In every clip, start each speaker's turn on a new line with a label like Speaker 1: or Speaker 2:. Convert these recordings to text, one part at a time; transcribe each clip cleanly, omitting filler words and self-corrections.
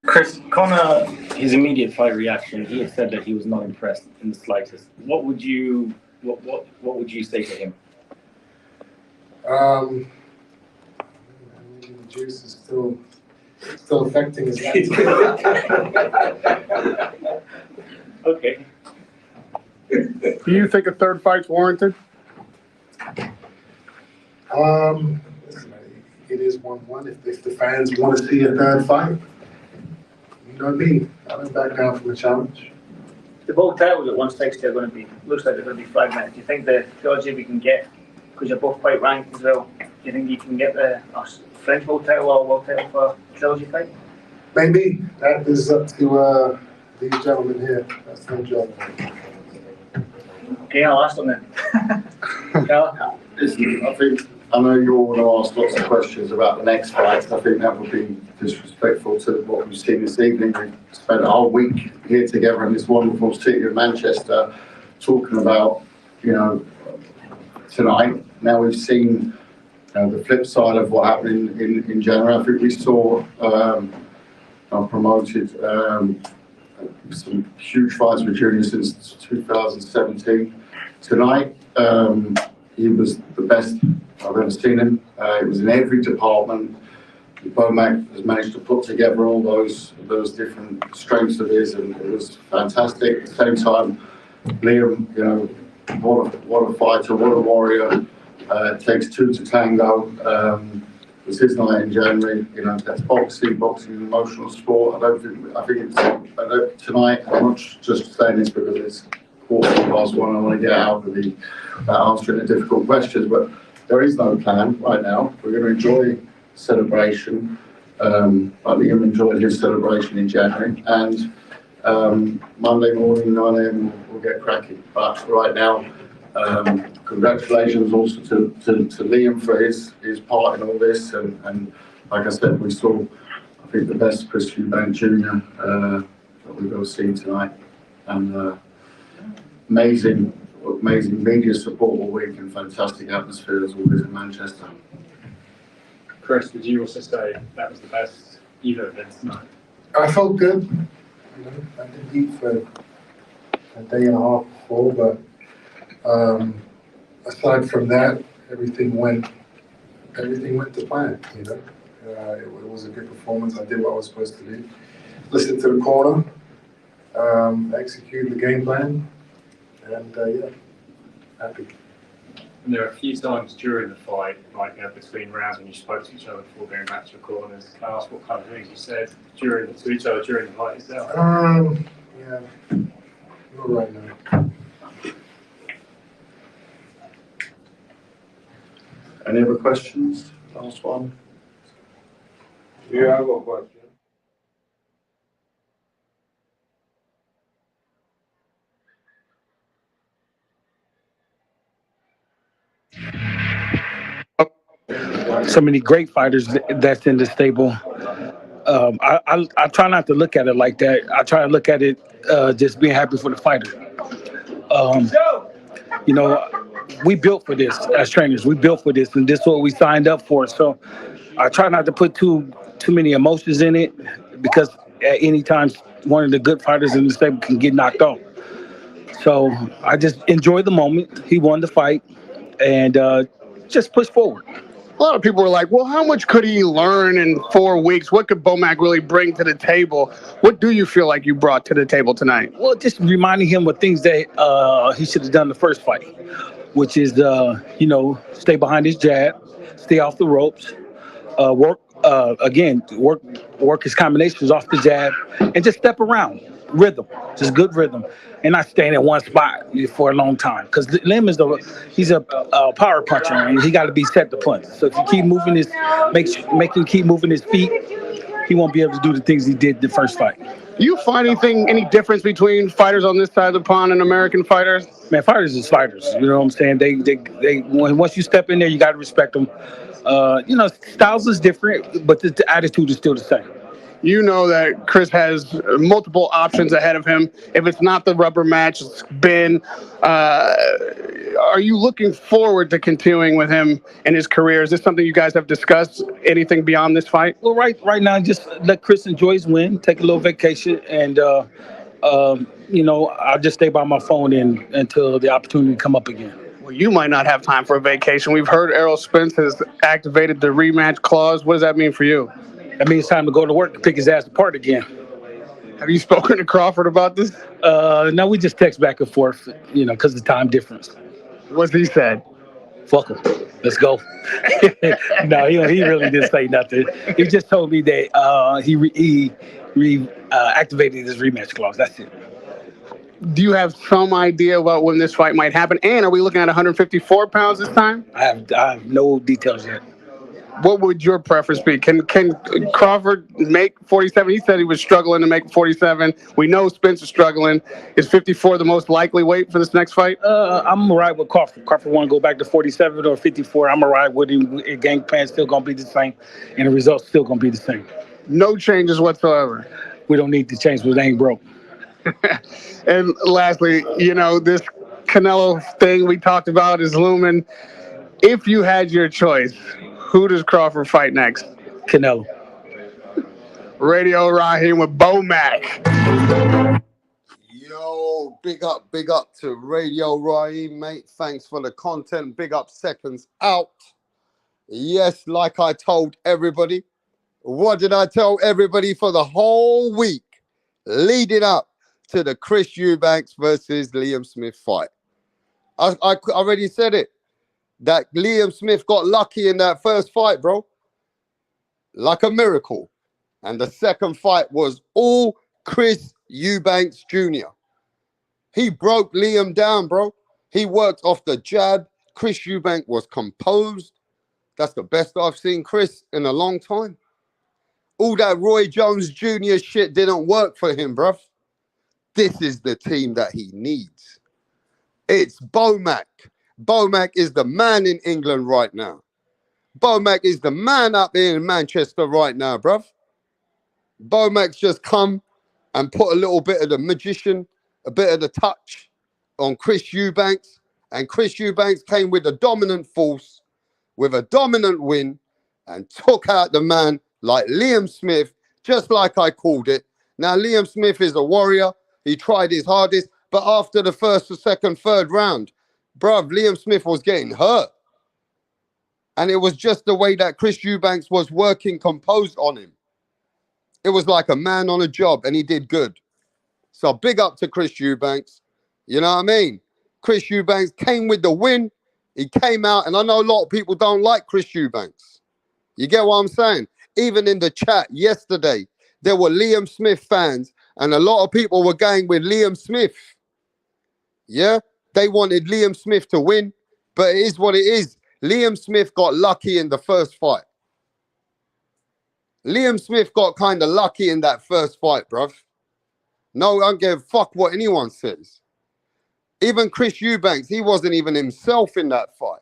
Speaker 1: Chris, Conor, his immediate fight reaction, he had said that he was not impressed in the slightest. What would you say to him?
Speaker 2: The juice is still affecting his life.
Speaker 1: Okay.
Speaker 3: Do you think a third fight's warranted?
Speaker 2: Listen, it is 1-1. If the fans want to see a third fight, you know me. I don't back down from a challenge.
Speaker 4: The both titles at 160 are going to be, looks like they're going to be fragmented. Do you think the trilogy we can get, because you're both quite ranked as well, do you think you can get the French world title or world title for a trilogy fight?
Speaker 2: Maybe. That is up to these gentlemen here. That's their job.
Speaker 4: Okay, I'll ask them then.
Speaker 5: Listen, I know you all want to ask lots of questions about the next fight. I think that would be disrespectful to what we've seen this evening. We've spent a whole week here together in this wonderful city of Manchester talking about, tonight. Now we've seen the flip side of what happened in January. I think we saw promoted some huge fights with Junior since 2017. Tonight, he was the best I've ever seen him. It was in every department. Bomac has managed to put together all those different strengths of his, and it was fantastic. At the same time, Liam, what a fighter, what a warrior. It takes two to tango. It was his night in January. That's boxing. Boxing is an emotional sport. I think it's tonight. I'm not just saying this because it's 1:15. I want to get out of answering the difficult questions, but there is no plan right now. We're going to enjoy celebration. Liam enjoyed his celebration in January, and Monday morning 9 a.m. we'll get cracking. But right now, congratulations also to Liam for his part in all this, and like I said, we saw, I think, the best Chris EUBANK Jr. That we've ever seen tonight, and amazing media support all week and fantastic atmosphere as always in Manchester.
Speaker 3: Chris, would you also say that was the best you've ever been tonight?
Speaker 2: I felt good. I did eat for a day and a half before, but aside from that, everything went to plan. It was a good performance. I did what I was supposed to do. Listened to the corner, executed the game plan, and happy.
Speaker 3: And there were a few times during the fight, like between rounds, when you spoke to each other before going back to the corners. Can I ask what kind of things you said to each other during the fight itself?
Speaker 2: Yeah, not right now.
Speaker 5: Any other questions? Last one.
Speaker 6: Yeah, I've got a question.
Speaker 7: So many great fighters that's in the stable. I try not to look at it like that. I try to look at it just being happy for the fighter. We built for this as trainers. We built for this, and this is what we signed up for. So I try not to put too many emotions in it, because at any time one of the good fighters in the stable can get knocked off. So I just enjoy the moment. He won the fight, and just push forward.
Speaker 8: A lot of people were like, well, how much could he learn in 4 weeks? What could Bomac really bring to the table? What do you feel like you brought to the table tonight?
Speaker 7: Well, just reminding him of things that he should have done the first fight, which is, stay behind his jab, stay off the ropes, work his combinations off the jab, and just step around. Rhythm, just good rhythm, and not staying in one spot for a long time. Because Lim he's a power puncher, and he got to be set to punch. So if you keep moving make him keep moving his feet, he won't be able to do the things he did the first fight.
Speaker 8: Do you find any difference between fighters on this side of the pond and American fighters?
Speaker 7: Man, fighters is fighters. You know what I'm saying? They once you step in there, you got to respect them. Styles is different, but the attitude is still the same.
Speaker 8: You know that Chris has multiple options ahead of him. If it's not the rubber match, it's been. are you looking forward to continuing with him in his career? Is this something you guys have discussed? Anything beyond this fight?
Speaker 7: Well, right now, just let Chris enjoy his win, take a little vacation, and I'll just stay by my phone until the opportunity come up again.
Speaker 8: Well, you might not have time for a vacation. We've heard Errol Spence has activated the rematch clause. What does that mean for you?
Speaker 7: That means it's time to go to work and pick his ass apart again.
Speaker 8: Have you spoken to Crawford about this?
Speaker 7: No, we just text back and forth, because of the time difference.
Speaker 8: What's he said?
Speaker 7: Fuck him. Let's go. No, he really didn't say nothing. He just told me that he activated his rematch clause. That's it.
Speaker 8: Do you have some idea about when this fight might happen? And are we looking at 154 pounds this time?
Speaker 7: I have no details yet.
Speaker 8: What would your preference be? Can Crawford make 47? He said he was struggling to make 47. We know Spence is struggling. Is 54 the most likely weight for this next fight?
Speaker 7: I'm gonna ride with Crawford. Crawford want to go back to 47 or 54. I'm gonna ride with him. Game plan still gonna be the same, and the results still gonna be the same.
Speaker 8: No changes whatsoever.
Speaker 7: We don't need to change, but it ain't broke.
Speaker 8: And lastly, this Canelo thing we talked about is looming. If you had your choice, who does Crawford fight next?
Speaker 7: Canelo.
Speaker 8: Radio Raheem with Bomac.
Speaker 9: Yo, big up to Radio Raheem, mate. Thanks for the content. Big up Seconds Out. Yes, like I told everybody. What did I tell everybody for the whole week leading up to the Chris Eubanks versus Liam Smith fight? I already said it. That Liam Smith got lucky in that first fight, bro. Like a miracle. And the second fight was all Chris Eubanks Jr. He broke Liam down, bro. He worked off the jab. Chris Eubank was composed. That's the best I've seen Chris in a long time. All that Roy Jones Jr. shit didn't work for him, bruv. This is the team that he needs. It's Bomac. Bomac is the man in England right now. Bomac is the man up here in Manchester right now, bruv. Bomac's just come and put a little bit of the magician, a bit of the touch on Chris Eubanks. And Chris Eubanks came with a dominant force, with a dominant win, and took out the man like Liam Smith, just like I called it. Now, Liam Smith is a warrior. He tried his hardest. But after the first, the second, third round, bruv, Liam Smith was getting hurt. And it was just the way that Chris Eubanks was working composed on him. It was like a man on a job, and he did good. So big up to Chris Eubanks. You know what I mean? Chris Eubanks came with the win. He came out, and I know a lot of people don't like Chris Eubanks. You get what I'm saying? Even in the chat yesterday, there were Liam Smith fans, and a lot of people were going with Liam Smith. Yeah? They wanted Liam Smith to win, but it is what it is. Liam Smith got lucky in the first fight. Liam Smith got kind of lucky in that first fight, bruv. No, I don't give a fuck what anyone says. Even Chris Eubanks, he wasn't even himself in that fight.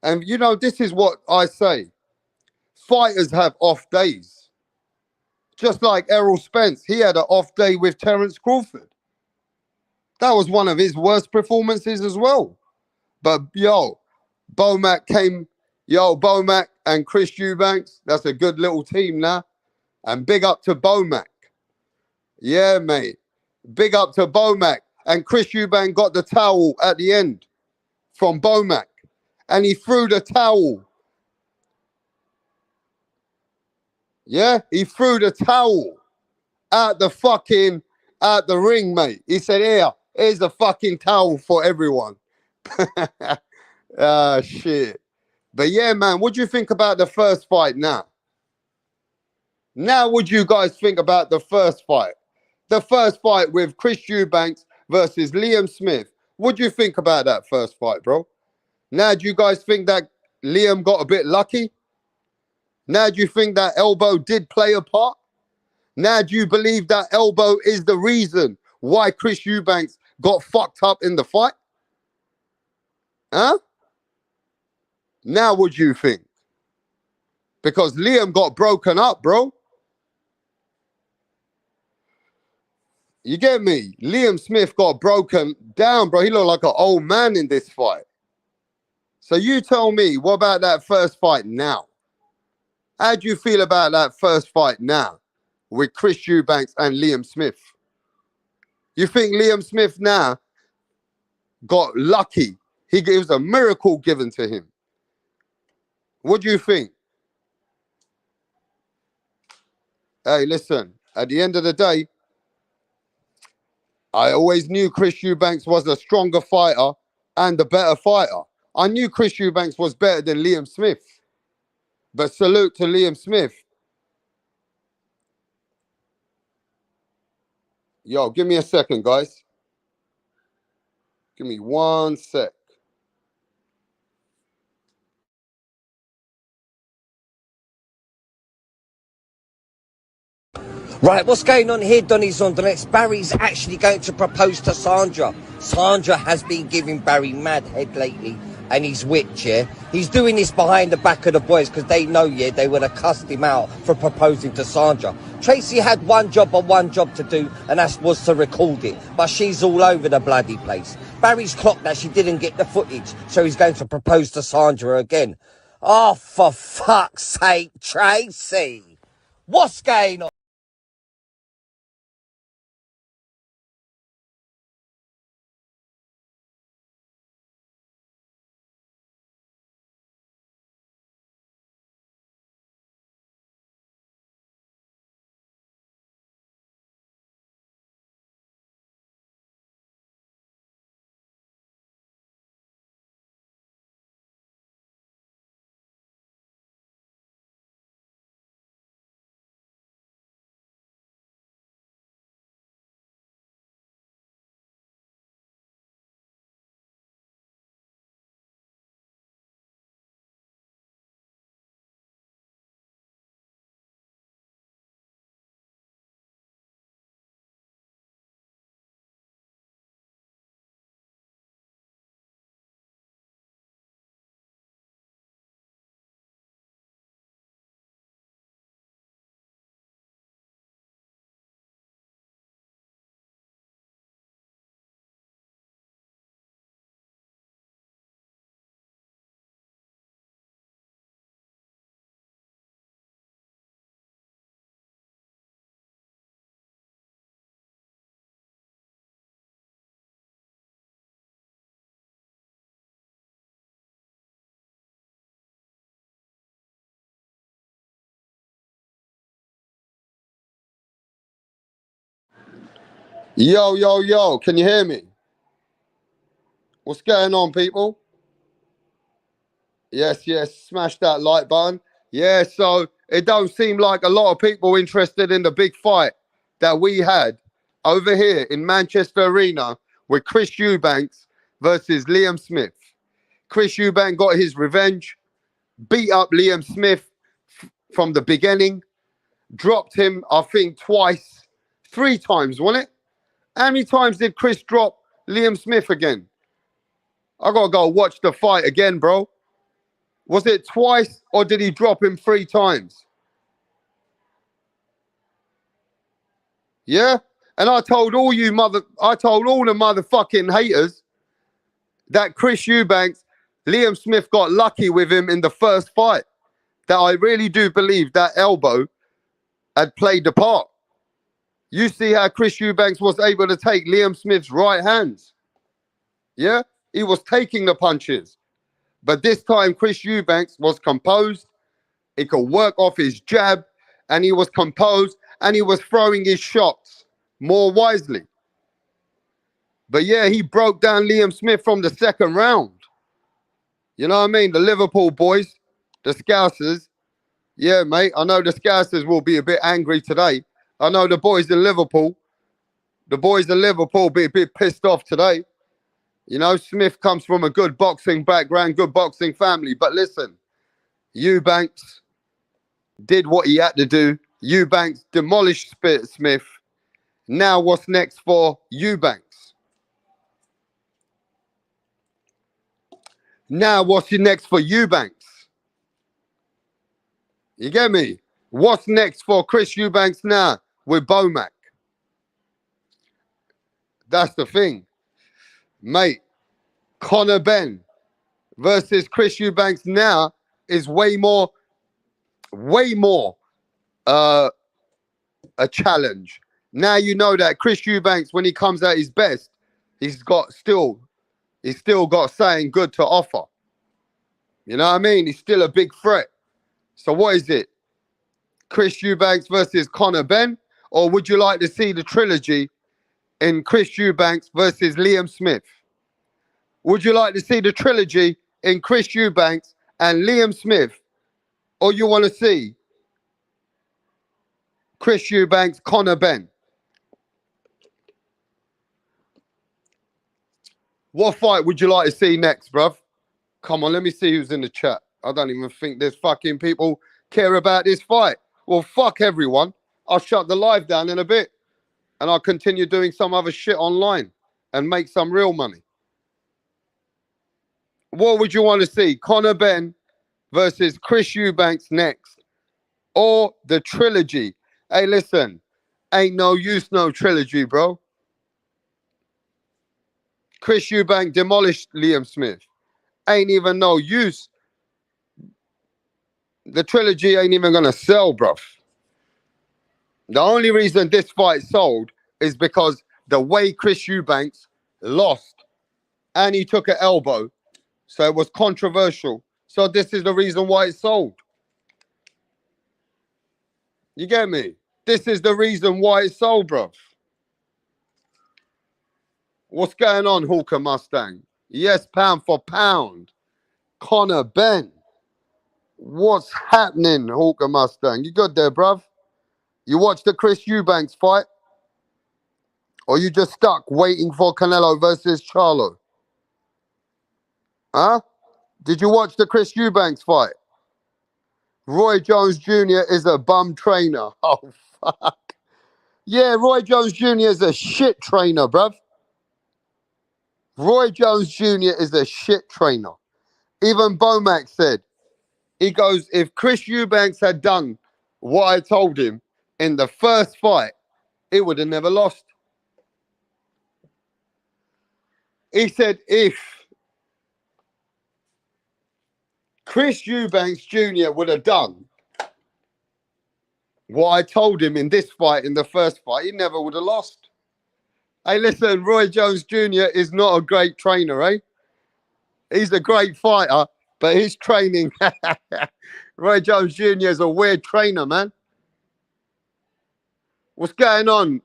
Speaker 9: And, this is what I say. Fighters have off days. Just like Errol Spence, he had an off day with Terence Crawford. That was one of his worst performances as well. But, Bomac and Chris Eubanks, that's a good little team now. And big up to Bomac. Yeah, mate. Big up to Bomac. And Chris Eubank got the towel at the end from Bomac. And he threw the towel. Yeah, he threw the towel out the ring, mate. He said, here's the fucking towel for everyone. Ah, shit. But yeah, man, what do you think about the first fight now? Now, what do you guys think about the first fight? The first fight with Chris Eubanks versus Liam Smith. What do you think about that first fight, bro? Now, do you guys think that Liam got a bit lucky? Now, do you think that elbow did play a part? Now, do you believe that elbow is the reason why Chris Eubanks got fucked up in the fight? Huh? Now, what do you think? Because Liam got broken up, bro. You get me? Liam Smith got broken down, bro. He looked like an old man in this fight. So you tell me, what about that first fight now? How do you feel about that first fight now with Chris Eubanks and Liam Smith? You think Liam Smith now got lucky? It was a miracle given to him. What do you think? Hey, listen, at the end of the day, I always knew Chris Eubanks was a stronger fighter and a better fighter. I knew Chris Eubanks was better than Liam Smith. But salute to Liam Smith. Yo, give me a second, guys. Give me 1 sec.
Speaker 10: Right, what's going on here, Donny's on the next? Barry's actually going to propose to Sandra. Sandra has been giving Barry mad head lately, and he's witch, yeah? He's doing this behind the back of the boys because they know, yeah, they would have cussed him out for proposing to Sandra. Tracy had one job to do, and that was to record it, but she's all over the bloody place. Barry's clocked that she didn't get the footage, so he's going to propose to Sandra again. Oh, for fuck's sake, Tracy! What's going on?
Speaker 9: Yo, yo, yo, can you hear me? What's going on, people? Yes, yes, smash that like button. Yeah, so it don't seem like a lot of people interested in the big fight that we had over here in Manchester Arena with Chris Eubanks versus Liam Smith. Chris Eubank got his revenge, beat up Liam Smith from the beginning, dropped him, I think, twice, 3 times, wasn't it? How many times did Chris drop Liam Smith again? I gotta go watch the fight again, bro. Was it twice or did he drop him 3 times? Yeah? And I told all the motherfucking haters that Chris Eubanks, Liam Smith got lucky with him in the first fight. That I really do believe that elbow had played the part. You see how Chris Eubanks was able to take Liam Smith's right hands. Yeah? He was taking the punches. But this time, Chris Eubanks was composed. He could work off his jab, and he was composed, and he was throwing his shots more wisely. But yeah, he broke down Liam Smith from the second round. You know what I mean? The Liverpool boys, the Scousers. Yeah, mate, I know the Scousers will be a bit angry today. I know the boys in Liverpool be a bit pissed off today. You know, Smith comes from a good boxing background, good boxing family. But listen, Eubanks did what he had to do. Eubanks demolished Smith. Now what's next for Eubanks? Now what's next for Eubanks? You get me? What's next for Chris Eubanks now with Bomac? That's the thing. Mate, Conor Benn versus Chris Eubanks now is way more uh, a challenge. Now you know that Chris Eubanks, when he comes at his best, he's still got something good to offer. You know what I mean? He's still a big threat. So what is it? Chris Eubanks versus Conor Benn? Or would you like to see the trilogy in Chris Eubanks versus Liam Smith? Would you like to see the trilogy in Chris Eubanks and Liam Smith? Or you want to see Chris Eubanks, Conor Benn? What fight would you like to see next, bruv? Come on, let me see who's in the chat. I don't even think there's fucking people care about this fight. Well, fuck everyone. I'll shut the live down in a bit and I'll continue doing some other shit online and make some real money. What would you want to see? Conor Benn versus Chris Eubanks next, or the trilogy? Hey, listen, ain't no use no trilogy, bro. Chris Eubank demolished Liam Smith. Ain't even no use. The trilogy ain't even gonna sell, bruv. The only reason this fight sold is because the way Chris Eubanks lost and he took an elbow, so it was controversial. So this is the reason why it sold. You get me? This is the reason why it sold, bruv. What's going on, Hawker Mustang? Yes, pound for pound. Conor Benn. What's happening, Hawker Mustang? You good there, bruv? You watched the Chris Eubanks fight? Or you just stuck waiting for Canelo versus Charlo? Huh? Did you watch the Chris Eubanks fight? Roy Jones Jr. is a bum trainer. Oh, fuck. Yeah, Roy Jones Jr. is a shit trainer, bruv. Roy Jones Jr. is a shit trainer. Even Bomac said, he goes, if Chris Eubanks had done what I told him in the first fight, it would have never lost. He said, if Chris Eubanks Jr. would have done what I told him in this fight, in the first fight, he never would have lost. Hey, listen, Roy Jones Jr. is not a great trainer, eh? He's a great fighter, but his training, Roy Jones Jr. is a weird trainer, man. What's going on,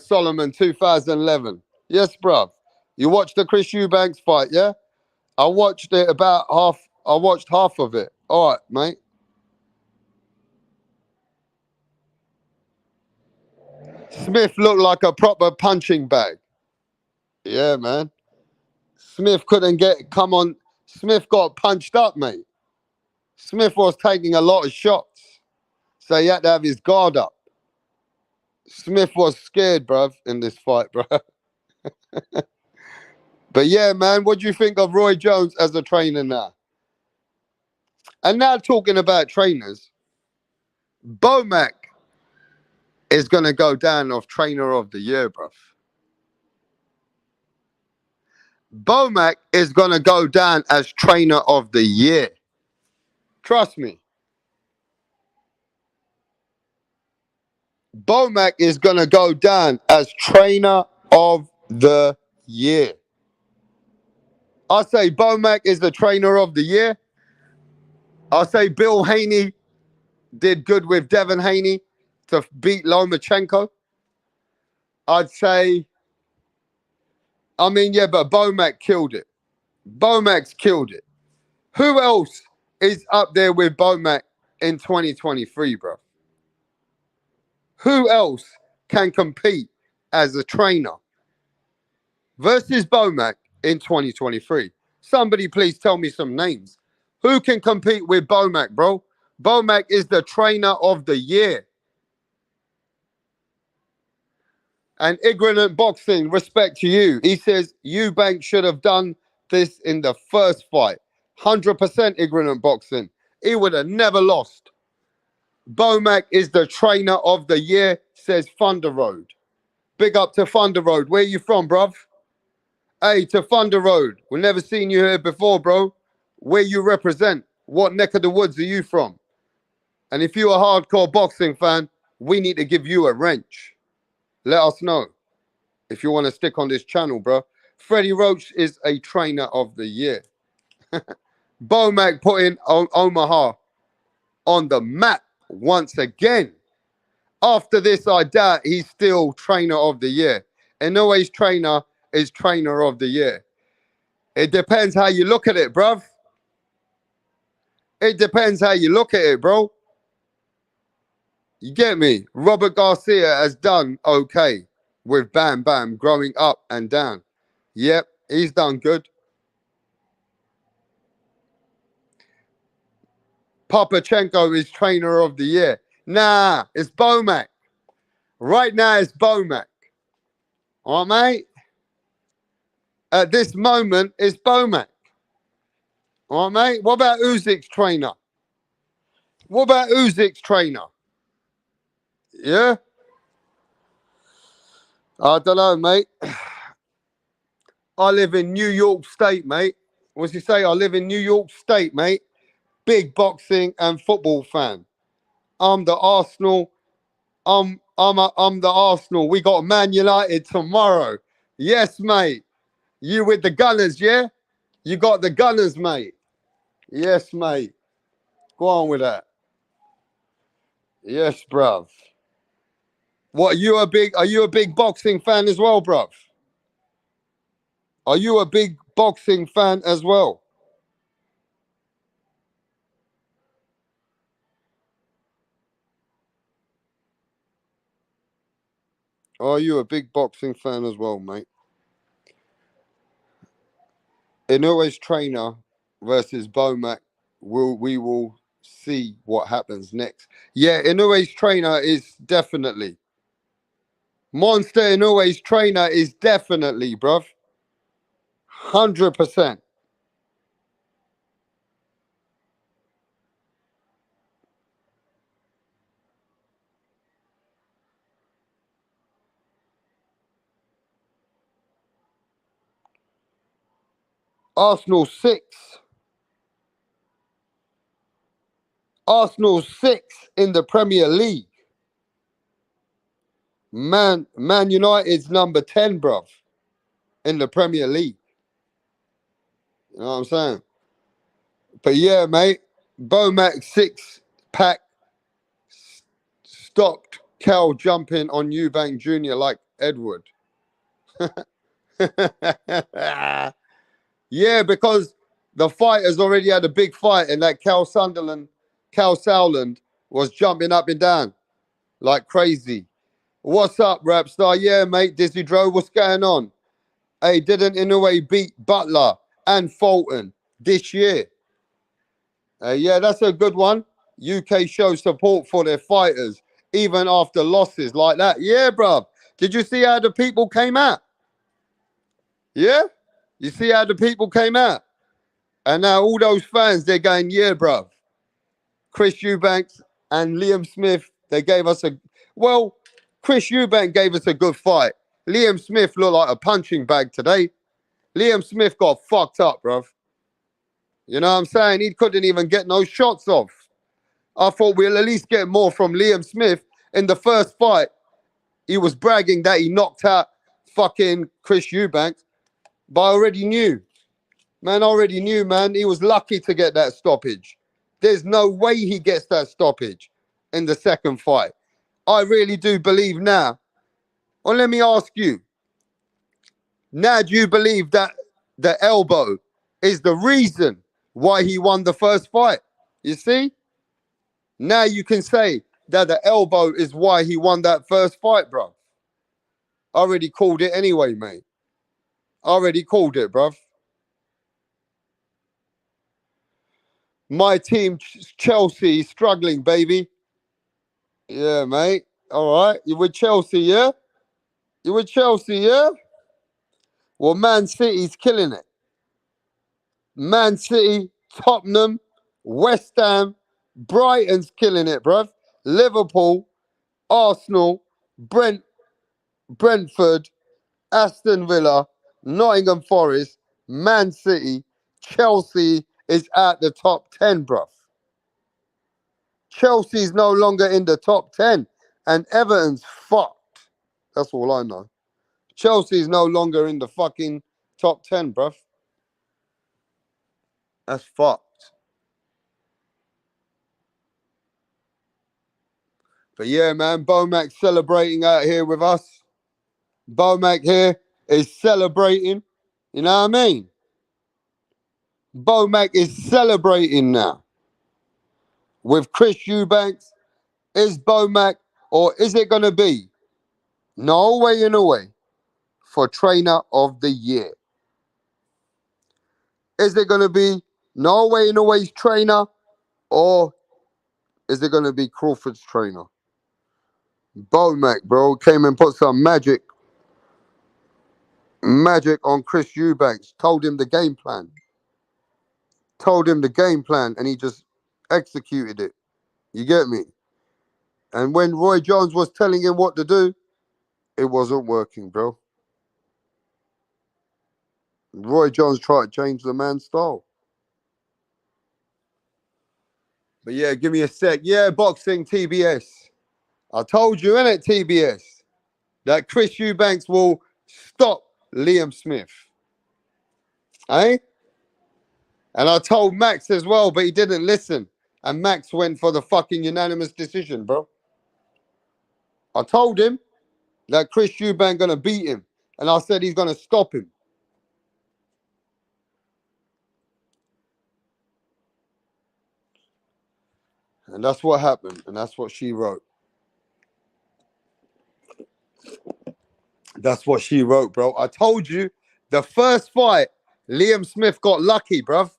Speaker 9: Solomon 2011? Yes, bruv. You watched the Chris Eubanks fight, yeah? I watched it about half. I watched half of it. All right, mate. Smith looked like a proper punching bag. Yeah, man. Smith couldn't come on. Smith got punched up, mate. Smith was taking a lot of shots. So he had to have his guard up. Smith was scared, bruv, in this fight, bruv. But yeah, man, what do you think of Roy Jones as a trainer now? And now talking about trainers, Bomac is going to go down of trainer of the year, bruv. Bomac is going to go down as trainer of the year. Trust me. Bomac is going to go down as trainer of the year. I say Bomac is the trainer of the year. I say Bill Haney did good with Devin Haney to beat Lomachenko. I'd say, I mean, yeah, but Bomac killed it. Bomac's killed it. Who else is up there with Bomac in 2023, bro? Who else can compete as a trainer versus Bomac in 2023? Somebody please tell me some names. Who can compete with Bomac, bro? Bomac is the trainer of the year. And Ignorant Boxing, respect to you. He says EUBANK should have done this in the first fight. 100% Ignorant Boxing. He would have never lost. Bomac is the trainer of the year, says Thunder Road. Big up to Thunder Road. Where you from, bruv? Hey, to Thunder Road. We've never seen you here before, bro. where you represent. What neck of the woods are you from? And if you're a hardcore boxing fan, we need to give you a wrench. Let us know if you want to stick on this channel, bro. Freddie Roach is a trainer of the year. Bomac putting Omaha on the map once again. After this, I doubt he's still trainer of the year. And always trainer is trainer of the year. It depends how you look at it, bruv. It depends how you look at it, bro. You get me? Robert Garcia has done okay with Bam Bam growing up and down. Yep, he's done good. Papachenko is trainer of the year. Nah, it's Bomac. Right now, it's Bomac. All right, mate? At this moment, it's Bomac. All right, mate? What about Usyk's trainer? What about Usyk's trainer? Yeah? I don't know, mate. I live in New York State, mate. What's he say? I live in New York State, mate. Big boxing and football fan. I'm the Arsenal. I'm the Arsenal. We got Man United tomorrow. Yes, mate. You with the Gunners, yeah? You got the Gunners, mate. Yes, mate. Go on with that. Yes, bruv. What, are you a big boxing fan as well, bruv? Are you a big boxing fan as well? Are you a big boxing fan as well, mate? Inouye's trainer versus Bomac, we will see what happens next. Yeah, Inouye's trainer is definitely. Monster Inouye's trainer is definitely, bruv. 100%. Arsenal 6. Arsenal 6 in the Premier League. Man United's number 10, bruv, in the Premier League. You know what I'm saying? But yeah, mate, Bomac 6-pack stopped Cal jumping on EUBANK Jr. like Edward. Yeah, because the fighters already had a big fight and that Cal Sowland was jumping up and down like crazy. What's up, Rapstar? Yeah, mate, Dizzy Dro, what's going on? Hey, didn't Inoue beat Butler and Fulton this year? Yeah, that's a good one. UK shows support for their fighters, even after losses like that. Yeah, bruv. Did you see how the people came out? Yeah? You see how the people came out? And now all those fans, they're going, yeah, bruv. Chris Eubanks and Liam Smith, they gave us well, Chris Eubank gave us a good fight. Liam Smith looked like a punching bag today. Liam Smith got fucked up, bruv. You know what I'm saying? He couldn't even get no shots off. I thought we'll at least get more from Liam Smith. In the first fight, he was bragging that he knocked out fucking Chris Eubank. But I already knew. Man, he was lucky to get that stoppage. There's no way he gets that stoppage in the second fight. I really do believe now. Well, let me ask you. Now, do you believe that the elbow is the reason why he won the first fight? You see? Now you can say that the elbow is why he won that first fight, bro. I already called it anyway, mate. I already called it, bruv. My team, Chelsea, struggling, baby. Yeah, mate. All right. You with Chelsea, yeah? You with Chelsea, yeah? Well, Man City's killing it. Man City, Tottenham, West Ham, Brighton's killing it, bruv. Liverpool, Arsenal, Brentford, Aston Villa, Nottingham Forest, Man City, Chelsea, is out the top 10, bruv. Chelsea's no longer in the top 10, and Everton's fucked. That's all I know. Chelsea's no longer in the fucking top 10, bruv. That's fucked. But yeah, man, Bomac celebrating out here with us. Bomac here is celebrating. You know what I mean? Bomac is celebrating now with Chris Eubanks. Is Bomac, or is it going to be no way in a way for trainer of the year? Is it going to be no way in a way's trainer, or is it going to be Crawford's trainer? Bomac, bro, came and put some magic on Chris Eubanks. Told him the game plan. And he just executed it. You get me? And when Roy Jones was telling him what to do, it wasn't working, bro. Roy Jones tried to change the man's style. But yeah, give me a sec. Yeah, boxing TBS. I told you, innit, TBS, that Chris Eubanks will stop Liam Smith. Eh? And I told Max as well, but he didn't listen. And Max went for the fucking unanimous decision, bro. I told him that Chris Eubank gonna beat him. And I said he's gonna stop him. And that's what happened. And that's what she wrote. That's what she wrote, bro. I told you, the first fight, Liam Smith got lucky, bruv.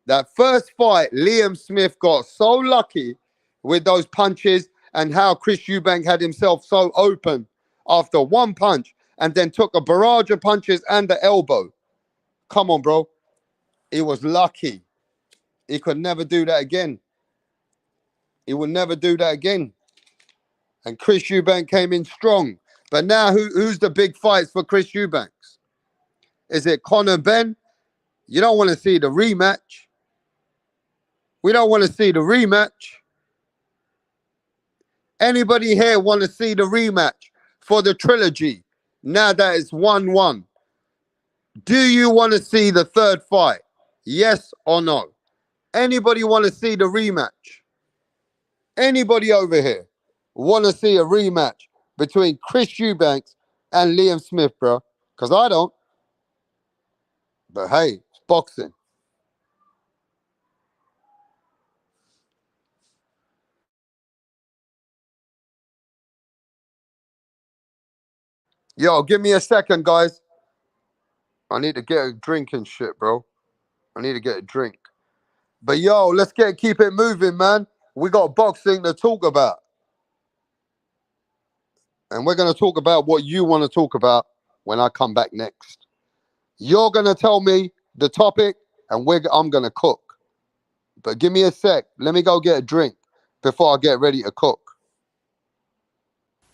Speaker 9: That first fight, Liam Smith got so lucky with those punches and how Chris Eubank had himself so open after one punch and then took a barrage of punches and the elbow. Come on, bro. He was lucky. He could never do that again. He will never do that again. And Chris Eubank came in strong. But now, who's the big fights for Chris Eubanks? Is it Conor Benn? You don't want to see the rematch. We don't want to see the rematch. Anybody here want to see the rematch for the trilogy? Now that it's 1-1. Do you want to see the third fight? Yes or no? Anybody want to see the rematch? Anybody over here want to see a rematch between Chris Eubanks and Liam Smith, bro? Because I don't. But hey, it's boxing. Yo, give me a second, guys. I need to get a drink and shit, bro. I need to get a drink. But yo, let's keep it moving, man. We got boxing to talk about. And we're going to talk about what you want to talk about when I come back next. You're going to tell me the topic and I'm going to cook. But give me a sec. Let me go get a drink before I get ready to cook.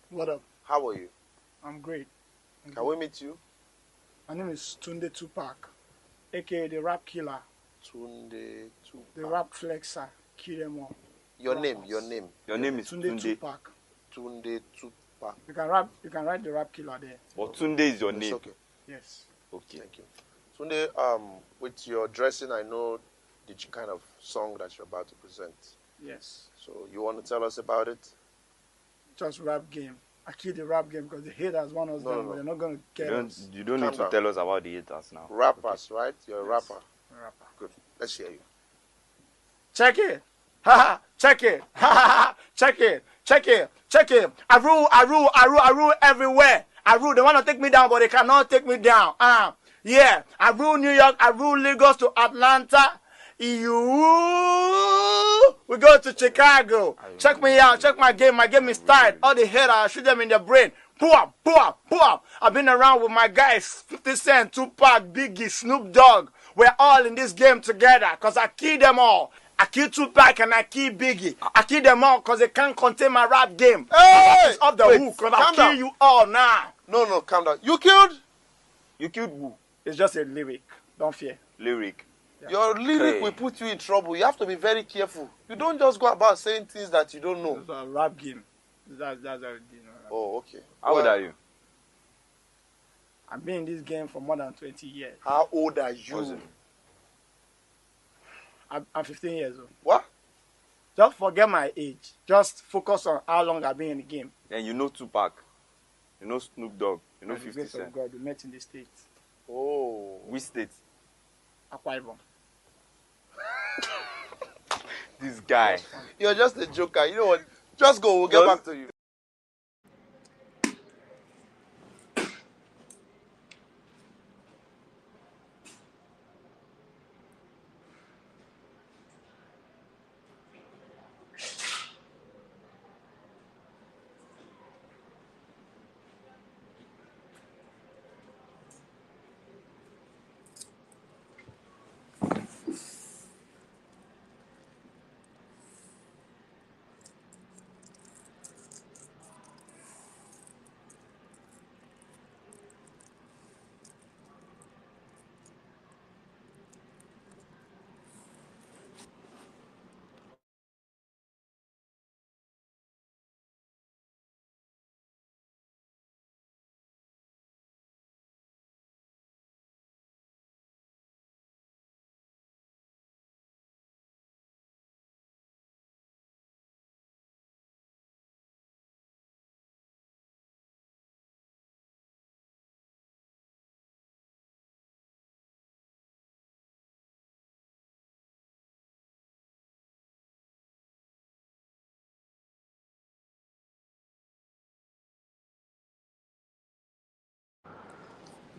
Speaker 11: What up?
Speaker 12: How are you?
Speaker 11: I'm great.
Speaker 12: Can we meet you?
Speaker 11: My name is Tunde Tupac, aka the Rap Killer.
Speaker 12: Tunde Tupac.
Speaker 11: The Rap Flexer. Kill them all.
Speaker 12: Your name is
Speaker 11: Tunde Tupac.
Speaker 12: Tunde Tupac.
Speaker 11: You can write the Rap Killer there.
Speaker 13: But Tunde is your name.
Speaker 12: Okay.
Speaker 11: Yes.
Speaker 12: Okay. Thank you. Tunde, with your dressing, I know the kind of song that you're about to present.
Speaker 11: Yes.
Speaker 12: So you want to tell us about it?
Speaker 11: Just rap game. I kill the rap game because the haters want us down, but they're not going to get us.
Speaker 13: You don't need to tell us about the haters now.
Speaker 12: Rappers, right? You're a rapper.
Speaker 11: Rapper.
Speaker 12: Good. Let's hear you.
Speaker 11: Check it. Ha ha. Check it. Ha ha. Check it. Check it. Check it. I rule everywhere. I rule. They want to take me down, but they cannot take me down. Yeah. I rule New York. I rule Lagos to Atlanta. We go to Chicago. Check me out. Check my game. My game is tight. All the haters, I shoot them in the brain. Boom, boom, boom. I've been around with my guys, 50 Cent, Tupac, Biggie, Snoop Dogg. We're all in this game together because I kill them all. I kill Tupac and I kill Biggie. I kill them all because they can't contain my rap game.
Speaker 12: Hey!
Speaker 11: It's off the hook because I kill you all now.
Speaker 12: No, calm down. You killed
Speaker 13: who?
Speaker 11: It's just a lyric. Don't fear.
Speaker 13: Lyric.
Speaker 12: Your lyric will put you in trouble. You have to be very careful. You don't just go about saying things that you don't know.
Speaker 11: It's a rap game. That's how it is.
Speaker 12: Oh, okay.
Speaker 13: How old are you?
Speaker 11: I've been in this game for more than 20 years.
Speaker 12: How old are you?
Speaker 11: I'm 15 years old.
Speaker 12: What?
Speaker 11: Just forget my age. Just focus on how long I've been in the game.
Speaker 13: And you know Tupac. You know Snoop Dogg. You know
Speaker 11: By the
Speaker 13: 50
Speaker 11: grace of
Speaker 13: Cent.
Speaker 11: God, we met in the States.
Speaker 12: Oh.
Speaker 13: Which state?
Speaker 11: Akwa Ibom.
Speaker 13: This guy.
Speaker 12: You're just a joker. You know what? Just go. We'll get back to you.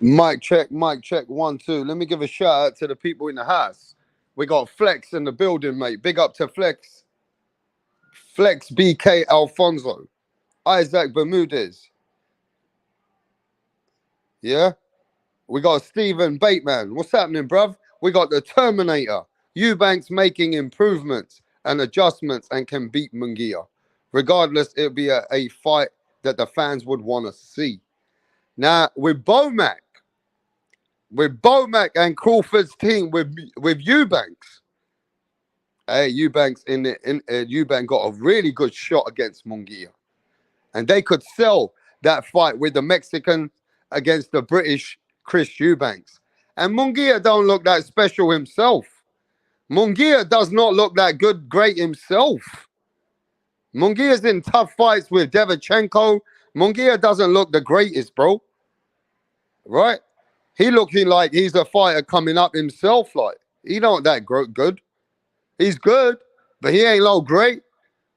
Speaker 9: Mic check, 1, 2. Let me give a shout out to the people in the house. We got Flex in the building, mate. Big up to Flex. Flex BK Alfonso. Isaac Bermudez. Yeah? We got Stephen Bateman. What's happening, bruv? We got the Terminator. EUBANK's making improvements and adjustments and can beat Munguia. Regardless, it'll be a fight that the fans would want to see. Now, with Bomac and Crawford's team with EUBANK's, hey, EUBANK got a really good shot against Munguia. And they could sell that fight with the Mexican against the British Chris EUBANK's. And Munguia don't look that special himself. Munguia does not look that great himself. Munguia's in tough fights with Devchenko. Munguia doesn't look the greatest, bro. Right? He looking like he's a fighter coming up himself. Like, he don't that good. He's good, but he ain't no great.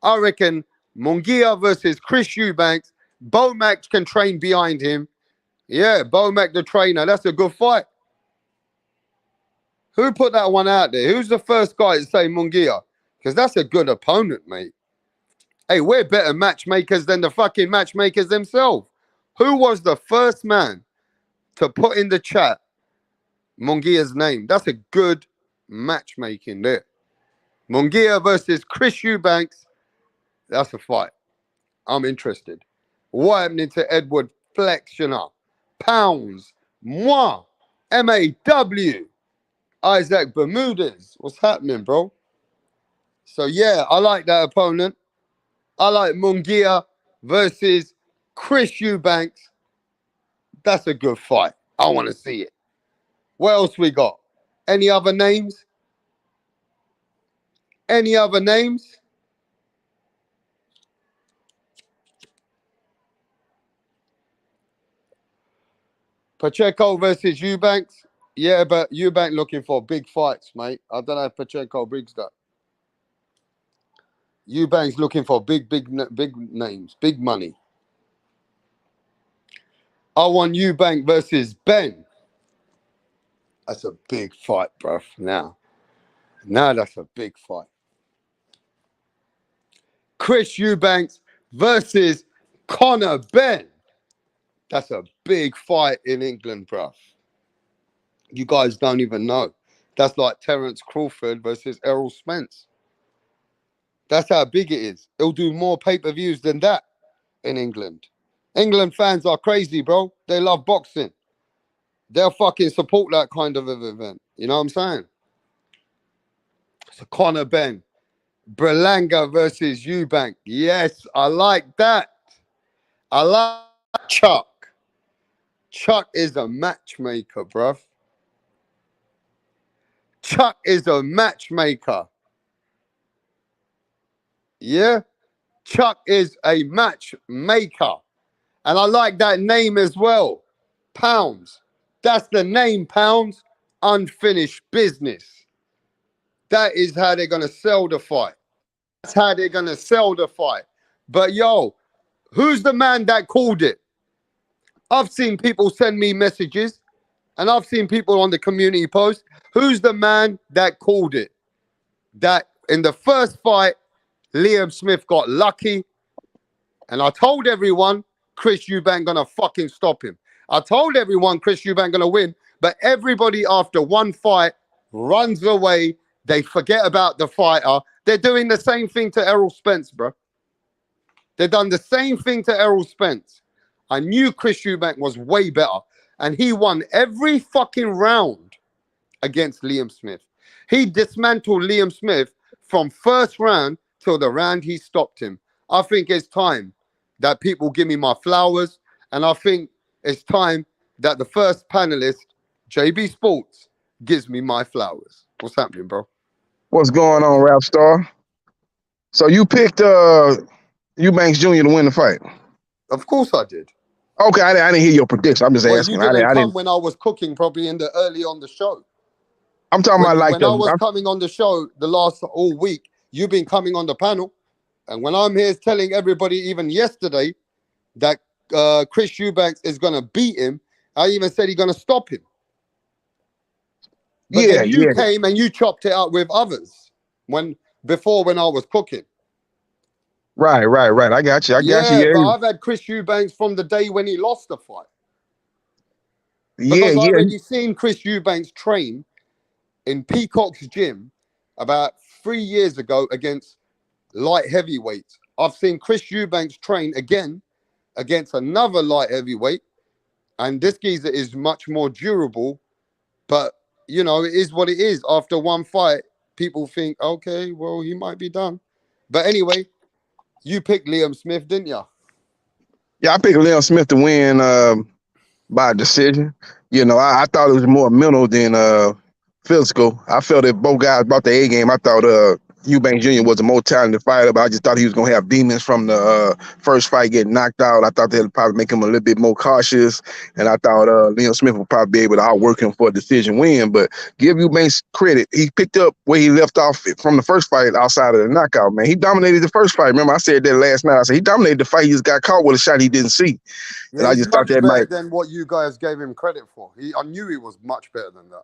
Speaker 9: I reckon Munguia versus Chris EUBANK's. Bomac can train behind him. Yeah, Bomac the trainer. That's a good fight. Who put that one out there? Who's the first guy to say Munguia? Because that's a good opponent, mate. Hey, we're better matchmakers than the fucking matchmakers themselves. Who was the first man to put in the chat Munguia's name? That's a good matchmaking there. Munguia versus Chris EUBANK's. That's a fight. I'm interested. What happening to Edward Flexioner? Pounds. Moi. MAW. Isaac Bermudez. What's happening, bro? So, yeah, I like that opponent. I like Munguia versus Chris EUBANK's. That's a good fight. I want to see it. What else we got? Any other names? Any other names? Pacheco versus EUBANK's. Yeah, but EUBANK looking for big fights, mate. I don't know if Pacheco brings that. EUBANK's looking for big names, big money. I want EUBANK versus Ben. That's a big fight, bruv. Now that's a big fight. Chris EUBANK's versus Conor Benn. That's a big fight in England, bruv. You guys don't even know. That's like Terence Crawford versus Errol Spence. That's how big it is. It'll do more pay-per-views than that in England. England fans are crazy, bro. They love boxing. They'll fucking support that kind of an event. You know what I'm saying? Conor Benn. Berlanga versus EUBANK. Yes, I like that. I like Chuck. Chuck is a matchmaker, bruv. Chuck is a matchmaker. Yeah? Chuck is a matchmaker. And I like that name as well. Pounds. That's the name, Pounds. Unfinished business. That is how they're going to sell the fight. That's how they're going to sell the fight. But yo, who's the man that called it? I've seen people send me messages and I've seen people on the community post. Who's the man that called it? That in the first fight, Liam Smith got lucky. And I told everyone Chris EUBANK gonna fucking stop him. I told everyone Chris EUBANK gonna win. But everybody after one fight runs away. They forget about the fighter. They're doing the same thing to Errol Spence, bro. They've done the same thing to Errol Spence. I knew Chris EUBANK was way better. And he won every fucking round against Liam Smith. He dismantled Liam Smith from first round till the round he stopped him. I think it's time that people give me my flowers. And I think it's time that the first panelist, JB Sports, gives me my flowers. What's happening, bro?
Speaker 14: What's going on, Rap Star? So you picked EUBANK Jr. to win the fight?
Speaker 9: Of course I did.
Speaker 14: Okay, I didn't hear your prediction. I'm just asking.
Speaker 9: You didn't come when I was cooking, probably in the early on the show.
Speaker 14: I'm talking about like
Speaker 9: when I was coming on the show the last all week. You've been coming on the panel, and when I'm here telling everybody, even yesterday, that Chris EUBANK is gonna beat him, I even said he's gonna stop him. But then you came and you chopped it out with others when I was cooking.
Speaker 14: Right. I got you. I got you. Yeah,
Speaker 9: but I've had Chris EUBANK from the day when he lost the fight. Because I've already seen Chris EUBANK train in Peacock's gym about 3 years ago against light heavyweights. I've seen Chris EUBANK train again against another light heavyweight, and this geezer is much more durable. But you know, it is what it is. After one fight, people think, okay, well, he might be done. But anyway, you picked Liam Smith, didn't you?
Speaker 14: Yeah, I picked Liam Smith to win by decision. You know, I thought it was more mental than physical. I felt that both guys brought the A game. I thought EUBANK Jr. was a more talented fighter, but I just thought he was going to have demons from the first fight getting knocked out. I thought that would probably make him a little bit more cautious, and I thought Liam Smith would probably be able to outwork him for a decision win. But give EUBANK credit. He picked up where he left off from the first fight outside of the knockout, man. He dominated the first fight. Remember, I said that last night. I said he dominated the fight. He just got caught with a shot he didn't see.
Speaker 9: Yeah,
Speaker 14: and I just thought that
Speaker 9: better than what you guys gave him credit for. I knew he was much better than that.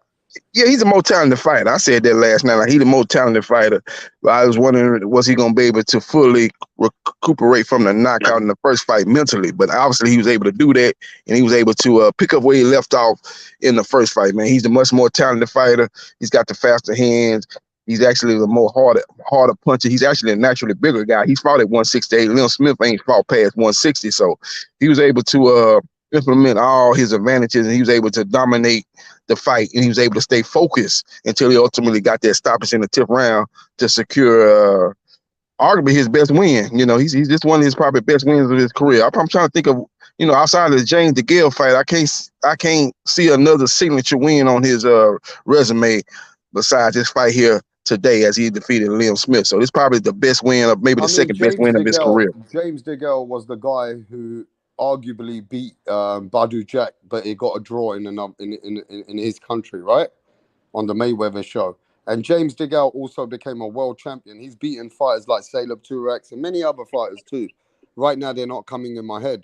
Speaker 14: Yeah, he's a more talented fighter. I said that last night. Like, he's the more talented fighter. But I was wondering, was he going to be able to fully recuperate from the knockout in the first fight mentally? But obviously, he was able to do that, and he was able to pick up where he left off in the first fight, man. He's a much more talented fighter. He's got the faster hands. He's actually the more harder puncher. He's actually a naturally bigger guy. He's fought at 168. Liam Smith ain't fought past 160, so he was able to implement all his advantages, and he was able to dominate the fight, and he was able to stay focused until he ultimately got that stoppage in the 10th round to secure arguably his best win. You know, he's just one of his probably best wins of his career. I'm trying to think of, you know, outside of the James DeGale fight, I can't see another signature win on his resume besides this fight here today as he defeated Liam Smith. So it's probably the best win, or maybe the second best win of his career.
Speaker 9: James DeGale was the guy who arguably beat Badu Jack, but he got a draw in his country, right? On the Mayweather show. And James DeGale also became a world champion. He's beaten fighters like Caleb Turex and many other fighters too. Right now, they're not coming in my head.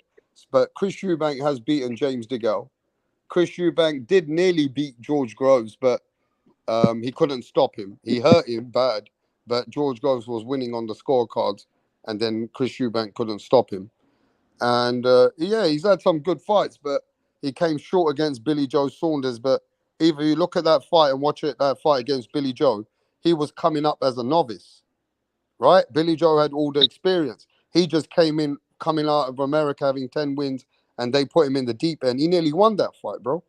Speaker 9: But Chris EUBANK has beaten James DeGale. Chris EUBANK did nearly beat George Groves, but he couldn't stop him. He hurt him bad, but George Groves was winning on the scorecards, and then Chris EUBANK couldn't stop him. And yeah, he's had some good fights, but he came short against Billy Joe Saunders. But if you look at that fight and watch that fight against Billy Joe, he was coming up as a novice, right? Billy Joe had all the experience. He just coming out of America having 10 wins, and they put him in the deep end. He nearly won that fight, bro.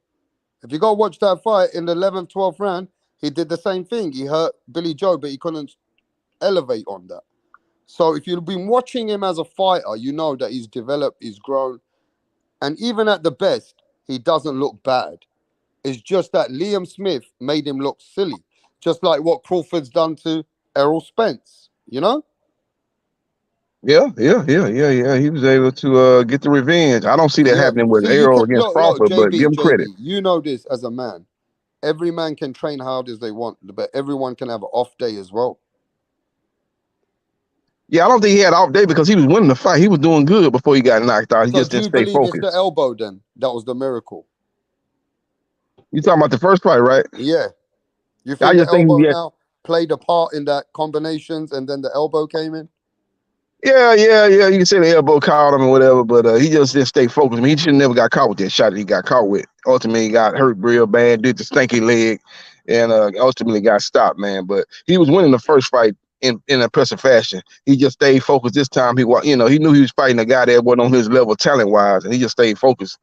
Speaker 9: If you go watch that fight in the 11th, 12th round, he did the same thing. He hurt Billy Joe, but he couldn't elevate on that. So if you've been watching him as a fighter, you know that he's developed, he's grown, and even at the best, he doesn't look bad. It's just that Liam Smith made him look silly, just like what Crawford's done to Errol Spence, you know?
Speaker 14: Yeah. He was able to get the revenge. I don't see that
Speaker 9: Yeah.
Speaker 14: happening with
Speaker 9: See, you
Speaker 14: Errol
Speaker 9: can
Speaker 14: against
Speaker 9: look,
Speaker 14: Crawford, but give him credit.
Speaker 9: JB, you know this as a man. Every man can train hard as they want, but everyone can have an off day as well.
Speaker 14: Yeah, I don't think he had an off day because he was winning the fight. He was doing good before he got knocked out. He
Speaker 9: So
Speaker 14: just
Speaker 9: do
Speaker 14: didn't
Speaker 9: you
Speaker 14: stay
Speaker 9: believe it's the
Speaker 14: focused.
Speaker 9: elbow then? That was the miracle.
Speaker 14: You talking about the first fight, right?
Speaker 9: Yeah. You
Speaker 14: I
Speaker 9: think the
Speaker 14: just think
Speaker 9: elbow
Speaker 14: he had,
Speaker 9: now played a part in that combinations and then the elbow came in?
Speaker 14: yeah. You can say the elbow caught him or whatever, but he just didn't stay focused. I mean, he should never got caught with that shot that he got caught with. Ultimately, he got hurt real bad, did the stinky leg, and ultimately got stopped, man. But he was winning the first fight in impressive fashion. He just stayed focused this time. He knew he was fighting a guy that wasn't on his level talent-wise, and he just stayed focused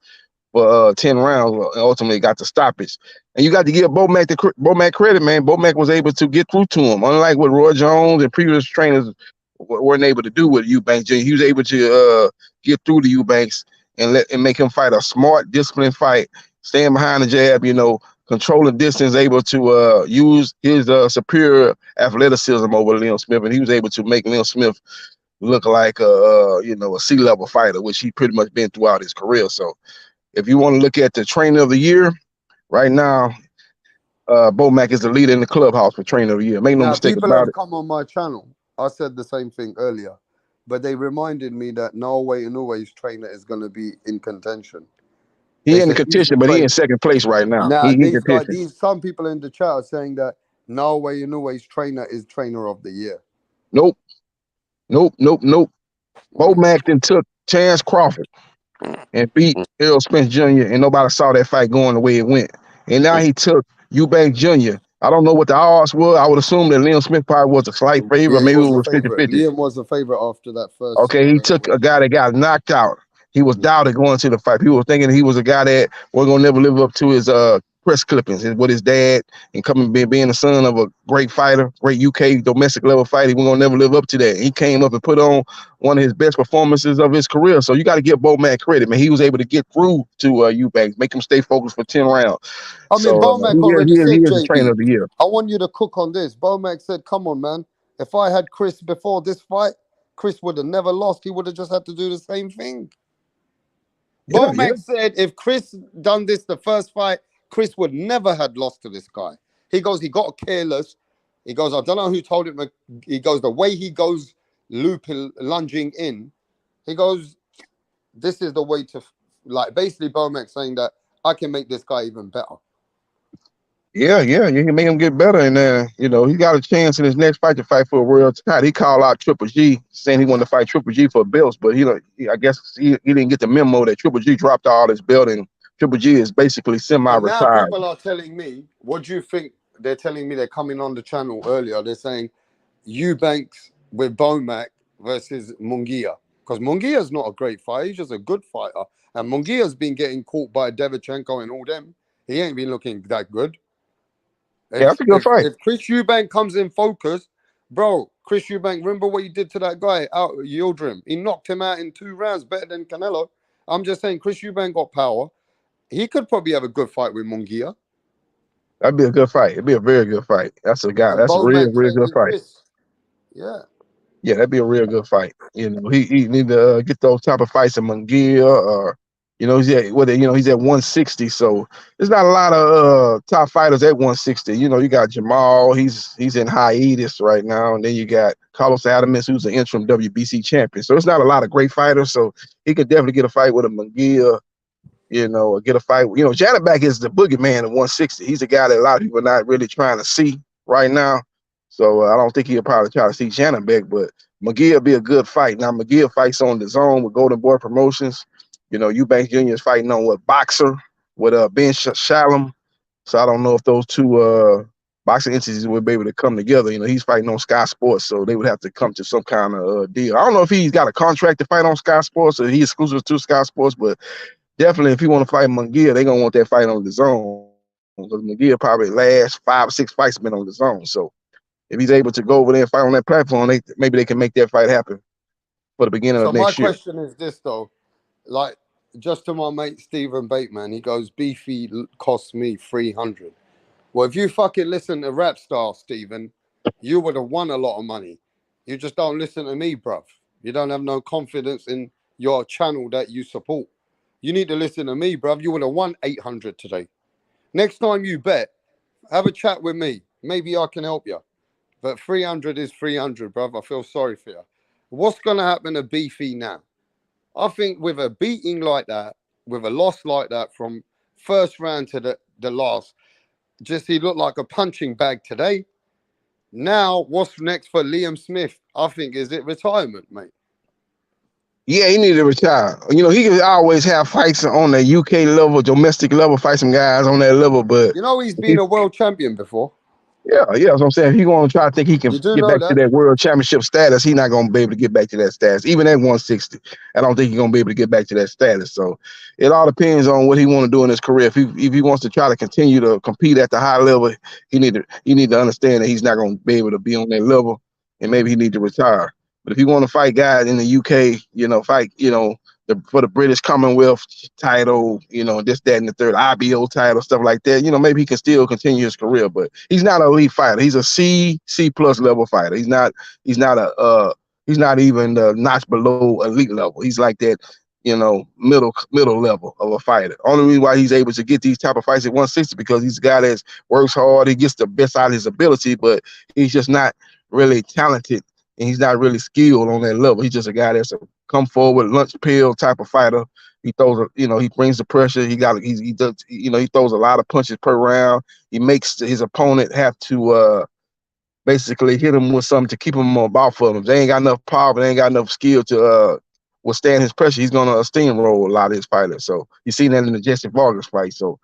Speaker 14: for 10 rounds and ultimately got the stoppage. And you got to give Bomac credit, man. Bomac was able to get through to him, unlike what Roy Jones and previous trainers weren't able to do with EUBANK JR. He was able to get through the EUBANKs and make him fight a smart, disciplined fight, staying behind the jab, controlling distance, able to use his superior athleticism over Liam Smith, and he was able to make Liam Smith look like a C-level fighter, which he pretty much been throughout his career. So if you want to look at the trainer of the year, right now, Bomac is the leader in the clubhouse for trainer of the year. Make no
Speaker 9: Now,
Speaker 14: mistake
Speaker 9: people
Speaker 14: about
Speaker 9: have
Speaker 14: it.
Speaker 9: come on my channel. I said the same thing earlier, but they reminded me that Norway and Norway's trainer is going to be in contention.
Speaker 14: He
Speaker 9: They
Speaker 14: in
Speaker 9: said he's the
Speaker 14: contention, but he in
Speaker 9: trainer.
Speaker 14: second place right now.
Speaker 9: Now,
Speaker 14: He in
Speaker 9: these guys,
Speaker 14: contention.
Speaker 9: some people in the chat are saying that Norway and Norway's trainer is trainer of the year.
Speaker 14: Nope. Bomac then took Chance Crawford and beat Errol Spence Jr., and nobody saw that fight going the way it went. And now he took EUBANK Jr. I don't know what the odds were. I would assume that Liam Smith probably was a slight favorite.
Speaker 9: Yeah, he
Speaker 14: Maybe it
Speaker 9: was a
Speaker 14: was
Speaker 9: favorite.
Speaker 14: 50-50.
Speaker 9: Liam was a favorite after that first.
Speaker 14: Okay, he took a guy that got knocked out. He was doubted going into the fight. People were thinking he was a guy that wasn't gonna never live up to his press clippings and with his dad and being the son of a great fighter, great UK domestic level fighter. He wasn't gonna never live up to that. He came up and put on one of his best performances of his career. So you got to give Bomac credit, man. He was able to get through to EUBANK, make him stay focused for 10 rounds.
Speaker 9: I mean,
Speaker 14: So
Speaker 9: Bomac
Speaker 14: he
Speaker 9: already
Speaker 14: is
Speaker 9: said,
Speaker 14: the trainer
Speaker 9: JB,
Speaker 14: of the year.
Speaker 9: I want you to cook on this. Bomac said, come on, man. If I had Chris before this fight, Chris would have never lost. He would have just had to do the same thing. Bomac said if Chris done this the first fight, Chris would never had lost to this guy. He goes, he got careless. He goes, I don't know who told him. He goes, the way he goes looping, lunging in, he goes, this is the way to, like, basically Bomac saying that I can make this guy even better.
Speaker 14: Yeah, you can make him get better, and he got a chance in his next fight to fight for a world title. He called out Triple G, saying he wanted to fight Triple G for belts, but I guess he didn't get the memo that Triple G dropped all his belt, and Triple G is basically
Speaker 9: And
Speaker 14: semi-retired.
Speaker 9: now people are telling me, what do you think? They're telling me they're coming on the channel earlier. They're saying EUBANK with Bomac versus Munguia. Because Munguia's not a great fighter. He's just a good fighter. And Munguia's been getting caught by Devchenko and all them. He ain't been looking that good.
Speaker 14: Yeah, that's a good fight.
Speaker 9: If Chris EUBANK comes in focus, bro, Chris EUBANK, remember what he did to that guy out at Yildirim? He knocked him out in 2 rounds, better than Canelo. I'm just saying, Chris EUBANK got power. He could probably have a good fight with Munguia.
Speaker 14: That'd be a good fight. It'd be a very good fight. That's a guy.
Speaker 9: And
Speaker 14: That's a real
Speaker 9: Bomac
Speaker 14: good fight.
Speaker 9: Chris. Yeah.
Speaker 14: Yeah, that'd be a real good fight. He need to get those type of fights in Munguia, or he's at 160. So there's not a lot of top fighters at 160. You got Jamal. He's in hiatus right now, and then you got Carlos Adames, who's an interim WBC champion. So it's not a lot of great fighters. So he could definitely get a fight with a Munguia. Get a fight. Janibek is the boogeyman at 160. He's a guy that a lot of people are not really trying to see right now. So I don't think he'll probably try to see Janibek, but McGee will be a good fight. Now McGee fights on the zone with Golden Boy Promotions. EUBANK Jr. is fighting on with Boxer with Ben Shalom. So I don't know if those two boxing entities would be able to come together. He's fighting on Sky Sports, so they would have to come to some kind of deal. I don't know if he's got a contract to fight on Sky Sports or he's exclusive to Sky Sports, but definitely if you want to fight Munguia, they're gonna want that fight on the zone. Because McGill probably last 5 or 6 fights been on the zone. So if he's able to go over there and fight on that platform, maybe they can make that fight happen for the beginning
Speaker 9: So
Speaker 14: of
Speaker 9: my
Speaker 14: next year.
Speaker 9: question is this though, like just to my mate Stephen Bateman, he goes, Beefy cost me 300. Well, if you fucking listen to Rap Star, Stephen, you would have won a lot of money. You just don't listen to me, bruv. You don't have no confidence in your channel that you support. You need to listen to me, bruv. You would have won 800 today. Next time you bet, have a chat with me. Maybe I can help you. But 300 is 300, bruv. I feel sorry for you. What's going to happen to Beefy now? I think with a beating like that, with a loss like that from first round to the last, just he looked like a punching bag today. Now, what's next for Liam Smith? I think is it retirement, mate.
Speaker 14: Yeah, he needed to retire. You know, he can always have fights on the UK level, domestic level, fight some guys on that level, but
Speaker 9: You know he's been a world champion before.
Speaker 14: yeah, that's what I'm saying. If he going to try to think he can
Speaker 9: You do
Speaker 14: get
Speaker 9: know
Speaker 14: back to
Speaker 9: that?
Speaker 14: that world championship status, he's not going to be able to get back to that status. Even at 160, I don't think he's going to be able to get back to that status. So it all depends on what he want to do in his career. If he wants to try to continue to compete at the high level, he need to understand that he's not going to be able to be on that level, and maybe he need to retire. But if he want to fight guys in the UK, for the British Commonwealth title, this, that, and the third, IBO title, stuff like that, maybe he can still continue his career. But he's not an elite fighter. He's a C+ level fighter. He's not even the notch below elite level. He's like that, middle level of a fighter. Only reason why he's able to get these type of fights at 160 because he's a guy that works hard. He gets the best out of his ability, but he's just not really talented. And he's not really skilled on that level. He's just a guy that's a come forward, lunch pill type of fighter. He throws, he brings the pressure. He throws a lot of punches per round. He makes his opponent have to basically hit him with something to keep him off of him. If they ain't got enough power, they ain't got enough skill to withstand his pressure, he's gonna steamroll a lot of his fighters. So you seen that in the Jesse Vargas fight. So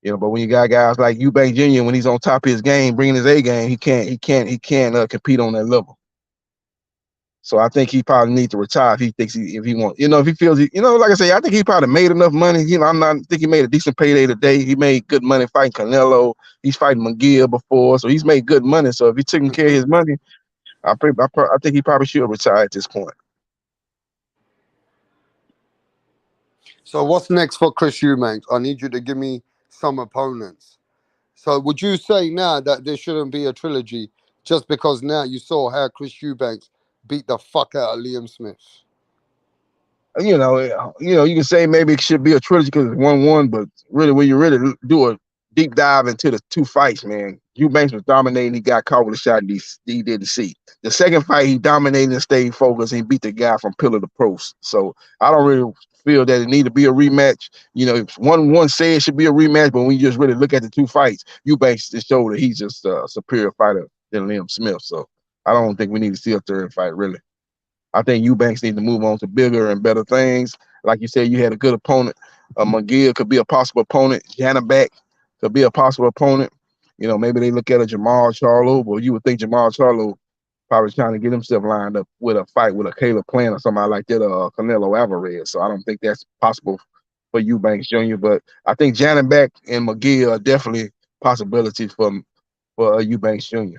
Speaker 14: but when you got guys like EUBANK Jr., when he's on top of his game, bringing his A game, he can't compete on that level. So I think he probably needs to retire if he thinks if he wants, if he feels, like I say, I think he probably made enough money. I think he made a decent payday today. He made good money fighting Canelo. He's fighting McGill before, so he's made good money. So if he's taking care of his money, I think he probably should retire at this point.
Speaker 9: So what's next for Chris Eubank? I need you to give me some opponents. So would you say now that there shouldn't be a trilogy just because now you saw how Chris Eubank beat the fuck out of Liam Smith?
Speaker 14: You can say maybe it should be a trilogy because it's 1-1, but really, when you really do a deep dive into the two fights, man, Eubanks was dominating. He got caught with a shot he didn't see. The second fight, he dominated and stayed focused. And he beat the guy from pillar to post. So I don't really feel that it need to be a rematch. One said it should be a rematch, but when you just really look at the two fights, Eubanks just showed that he's just a superior fighter than Liam Smith. So I don't think we need to see a third fight, really. I think Eubanks need to move on to bigger and better things. Like you said, you had a good opponent. McGill could be a possible opponent. Janabek could be a possible opponent. Maybe they look at a Jamal Charlo, but you would think Jamal Charlo probably trying to get himself lined up with a fight with a Caleb Plant or somebody like that, or Canelo Alvarez. So I don't think that's possible for Eubanks Jr. But I think Janabek and McGill are definitely possibilities for Eubanks Jr.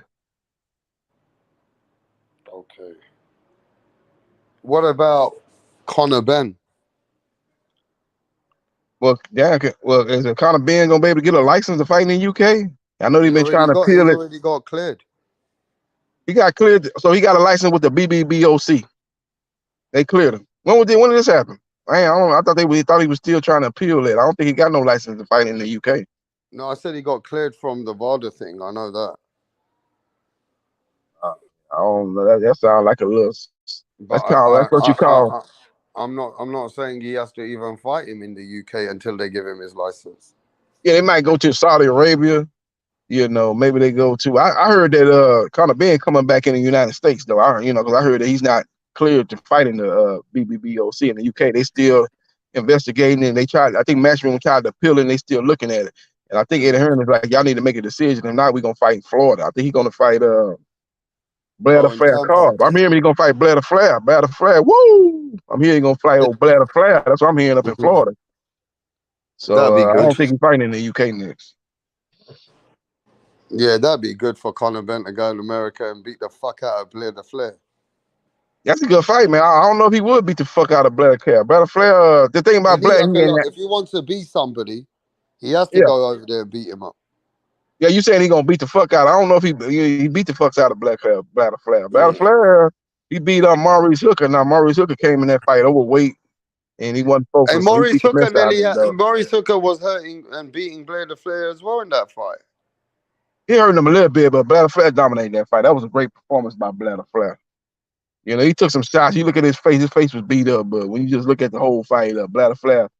Speaker 9: Okay. What about Conor Benn?
Speaker 14: Well, is Conor Benn gonna be able to get a license to fight in the UK? I know they've been trying to appeal it.
Speaker 9: He already got cleared.
Speaker 14: He got cleared, so he got a license with the BBBOC. They cleared him. When did this happen? I thought he was still trying to appeal it. I don't think he got no license to fight in the UK.
Speaker 9: No, I said he got cleared from the VADA thing. I know that.
Speaker 14: I don't know. That sounds like a little. That's what you call.
Speaker 9: I'm not saying he has to even fight him in the UK until they give him his license.
Speaker 14: Yeah, they might go to Saudi Arabia. Maybe they go to. I heard that Conor Benn coming back in the United States though. Because I heard that he's not cleared to fight in the BBBOC in the UK. They still investigating and they tried. I think Matchmaking tried to appeal and they still looking at it. And I think Eddie Hearn is like, y'all need to make a decision. If not, we're gonna fight in Florida. I think he's gonna fight Blair the Flair Cobb. I'm hearing he's gonna fight Blair the Flair. Blair the Flair. Woo! I'm hearing he's gonna fight old Blair the Flair. That's what I'm hearing up in Florida. So I don't think he's fighting in the UK next.
Speaker 9: Yeah, that'd be good for Conor Benn to go to America and beat the fuck out of Blair the Flair.
Speaker 14: That's a good fight, man. I don't know if he would beat the fuck out of Blair Flair. Blair Flair, the thing about Blair,
Speaker 9: If he wants to beat somebody, he has to go over there and beat him up.
Speaker 14: Yeah, you saying he gonna beat the fuck out? I don't know if he beat the fuck out of Blair Flair. Blair Flair, he beat Maurice Hooker. Now Maurice Hooker came in that fight overweight, and he wasn't focused.
Speaker 9: And Maurice Hooker was hurting and beating Blair the Flair as well in that fight.
Speaker 14: He hurt him a little bit, but Blair Flair dominated that fight. That was a great performance by Blair Flair. You know, he took some shots. You look at his face was beat up, but when you just look at the whole fight, Blair Flair,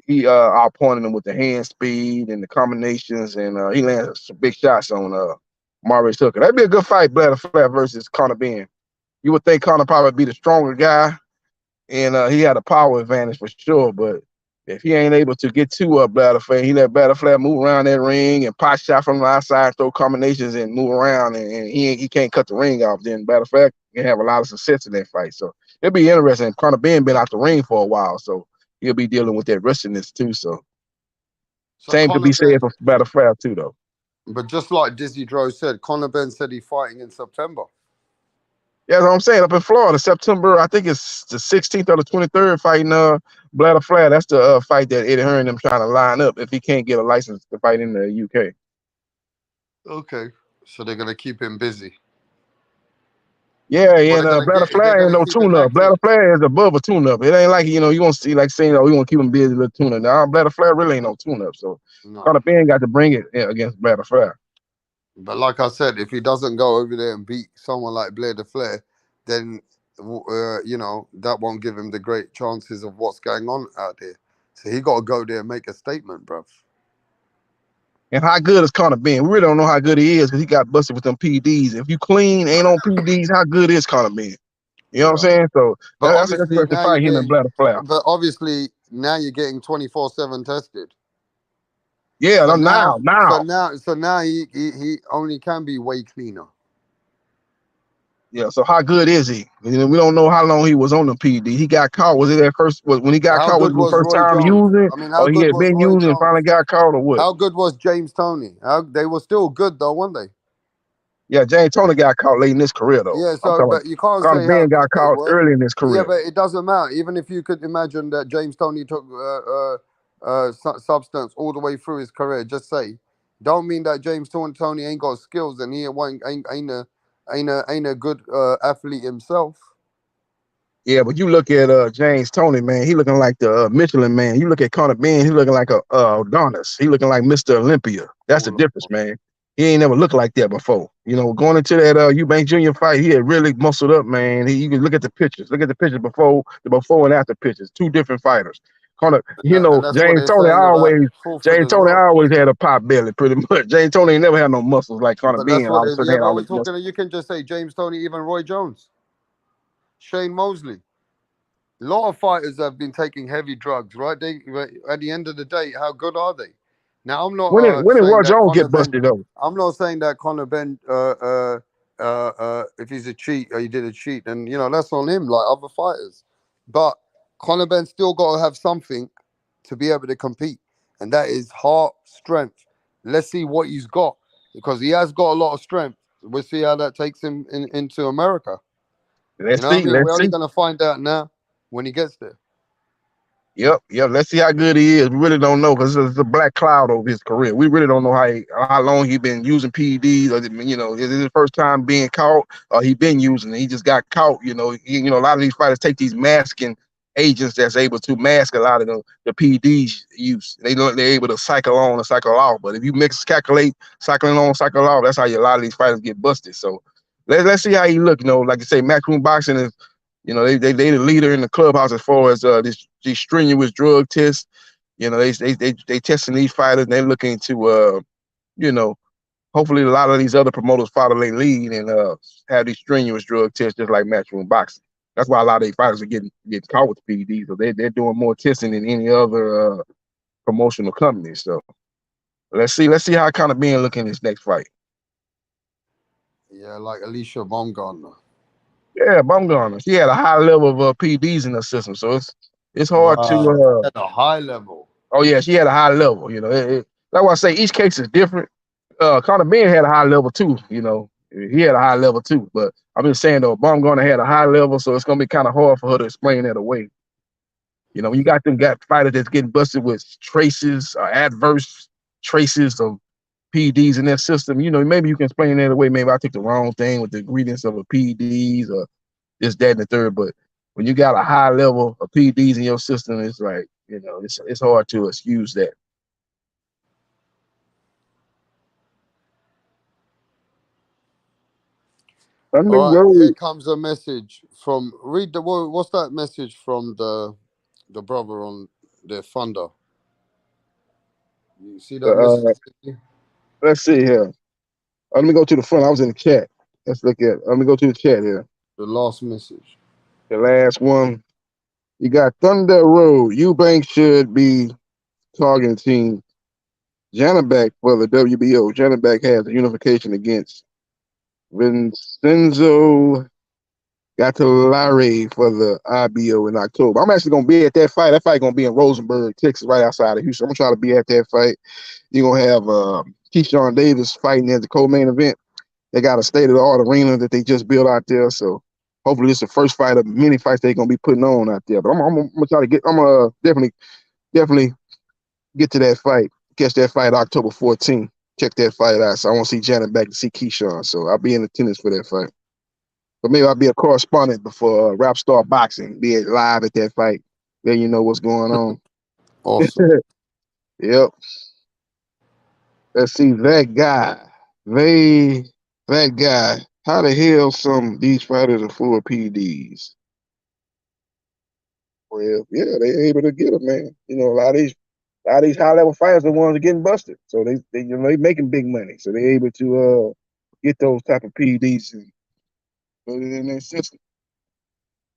Speaker 14: he outpointed him with the hand speed and the combinations, and he landed some big shots on Maurice Hooker. That'd be a good fight, Blair Flair versus Conor Benn. You would think Conor probably be the stronger guy, and he had a power advantage for sure, but if he ain't able to get to Blair Flair, he let Blair Flair move around that ring and pot shot from the outside, throw combinations and move around, and he can't cut the ring off. Then Blair Flair can have a lot of success in that fight. So it'll be interesting. Conor Benn been out the ring for a while, so he'll be dealing with that rustiness too. So same could be said for Blair Flair too, though.
Speaker 9: But just like Dizzy Dro said, Conor Benn said he's fighting in September.
Speaker 14: Yeah, that's what I'm saying. Up in Florida, September, I think it's the 16th or the 23rd, fighting Blair Flair. That's the fight that Eddie Hearn and them trying to line up if he can't get a license to fight in the UK.
Speaker 9: Okay, so they're gonna keep him busy.
Speaker 14: Yeah, and Blair Flair ain't no tune-up. Blair Flair is above a tune-up. It ain't like, you know, you want to see like saying, oh, you want to keep him busy with a tune-up. Now, Blair Flair really ain't no tune-up. So Conor Benn got to bring it against Blair Flair.
Speaker 9: But like I said, if he doesn't go over there and beat someone like Blair the Flair, then you know, that won't give him the great chances of what's going on out there. So he got to go there and make a statement, bruv.
Speaker 14: And how good is Conor Benn? We really don't know how good he is because he got busted with them PDs. If you clean, ain't on PDs, how good is Conor Benn? You know what I'm saying? So that's a good fight, him and Blair Flair.
Speaker 9: But obviously, now you're getting 24/7 tested.
Speaker 14: Yeah,
Speaker 9: so
Speaker 14: now.
Speaker 9: So now he only can be way cleaner.
Speaker 14: Yeah, so how good is he? You know, we don't know how long he was on the PD. He got caught. Was it that first? When he got caught? Was it the first time using? Or he had been using and finally got caught, or what?
Speaker 9: How good was James Toney? They were still good though, weren't they?
Speaker 14: Yeah, James Toney got caught late in his career though.
Speaker 9: Yeah, so but you can't say
Speaker 14: Conor Benn got caught early in his career.
Speaker 9: Yeah, but it doesn't matter. Even if you could imagine that James Toney took substance all the way through his career, just say, don't mean that James Toney ain't got skills and he ain't a good athlete himself.
Speaker 14: Yeah, but you look at James Toney, man, he looking like the Michelin man. You look at Conor Benn, he looking like a Adonis. He looking like Mr. Olympia. That's the difference, man. He ain't never looked like that before. You know, going into that EUBANK Jr. fight, he had really muscled up, man. You can look at the pictures. Look at the pictures before and after pictures. Two different fighters. Conor, James Toney always had a pot belly, pretty much. James Toney ain't never had no muscles like Conor Benn.
Speaker 9: You can just say James Toney, even Roy Jones, Shane Mosley. A lot of fighters have been taking heavy drugs, right? At the end of the day, how good are they? Now I'm not.
Speaker 14: When did Roy Jones get busted though?
Speaker 9: I'm not saying that Conor Benn, if he's a cheat or he did a cheat, and you know that's on him, like other fighters. But Conor Benn still got to have something to be able to compete, and that is heart strength. Let's see what he's got, because he has got a lot of strength. We'll see how that takes him into America.
Speaker 14: Let's see.
Speaker 9: We're only going to find out now when he gets there.
Speaker 14: Yep. Let's see how good he is. We really don't know because there's a black cloud over his career. We really don't know how long he been using PEDs, or you know, is it his first time being caught, or he been using it? He just got caught. You know, a lot of these fighters take these masking agents that's able to mask a lot of the PEDs use. They're able to cycle on and cycle off. But if you calculate cycling on, cycle off, that's how a lot of these fighters get busted. So let's see how he look. You know, like you say, matchroom boxing is. You know, they the leader in the clubhouse as far as these strenuous drug tests. You know, they testing these fighters and they're looking to you know, hopefully a lot of these other promoters follow their lead and have these strenuous drug tests just like matchroom boxing. That's why a lot of these fighters are getting caught with PEDs. So they're doing more testing than any other promotional companies. So let's see how Conor Benn look in this next fight.
Speaker 9: Yeah, like Alicia Baumgartner.
Speaker 14: Yeah, Baumgartner. She had a high level of PEDs in her system, so it's hard to
Speaker 9: at a high level.
Speaker 14: Oh yeah, she had a high level. You know, like I say, each case is different. Conor Benn had a high level too. You know, he had a high level too. But I'm just saying though, Baumgartner had a high level, so it's gonna be kind of hard for her to explain that away. You know, when you got fighters that's getting busted with traces, adverse traces of PEDs in their system, you know, maybe you can explain that away. Maybe I took the wrong thing with the ingredients of a PEDs or this, that, and the third. But when you got a high level of PEDs in your system, it's like, you know, it's hard to excuse that.
Speaker 9: All right, here comes a message from what's that message from the brother on the Thunder? You see that message?
Speaker 14: Let's see here. Let me go to the front. I was in the chat. Let's look at. Let me go to the chat here.
Speaker 9: The last message.
Speaker 14: The last one. You got Thunder Road. EUBANK should be targeting Janabek for the WBO. Janabek has a unification against Vincenzo Gattalari for the IBO in October. I'm actually going to be at that fight. That fight going to be in Rosenberg, Texas, right outside of Houston. I'm trying to be at that fight. You're going to have Keyshawn Davis fighting as the co-main event. They got a state-of-the-art arena that they just built out there. So hopefully this is the first fight of many fights they're going to be putting on out there. But I'm going to try to get – I'm going to definitely get to that fight, catch that fight October 14th. Check that fight out. So I want to see Janet back to see Keyshawn. So I'll be in attendance for that fight. But maybe I'll be a correspondent before Rap Star Boxing, be live at that fight. Then you know what's going on.
Speaker 9: Awesome.
Speaker 14: Yep. Let's see, that guy. That guy. How the hell some of these fighters are full of PEDs? Well, yeah, they're able to get them, man. You know, a lot of these high level fighters are the ones that are getting busted. So they you know, they making big money. So they're able to get those type of PEDs and put it in their system.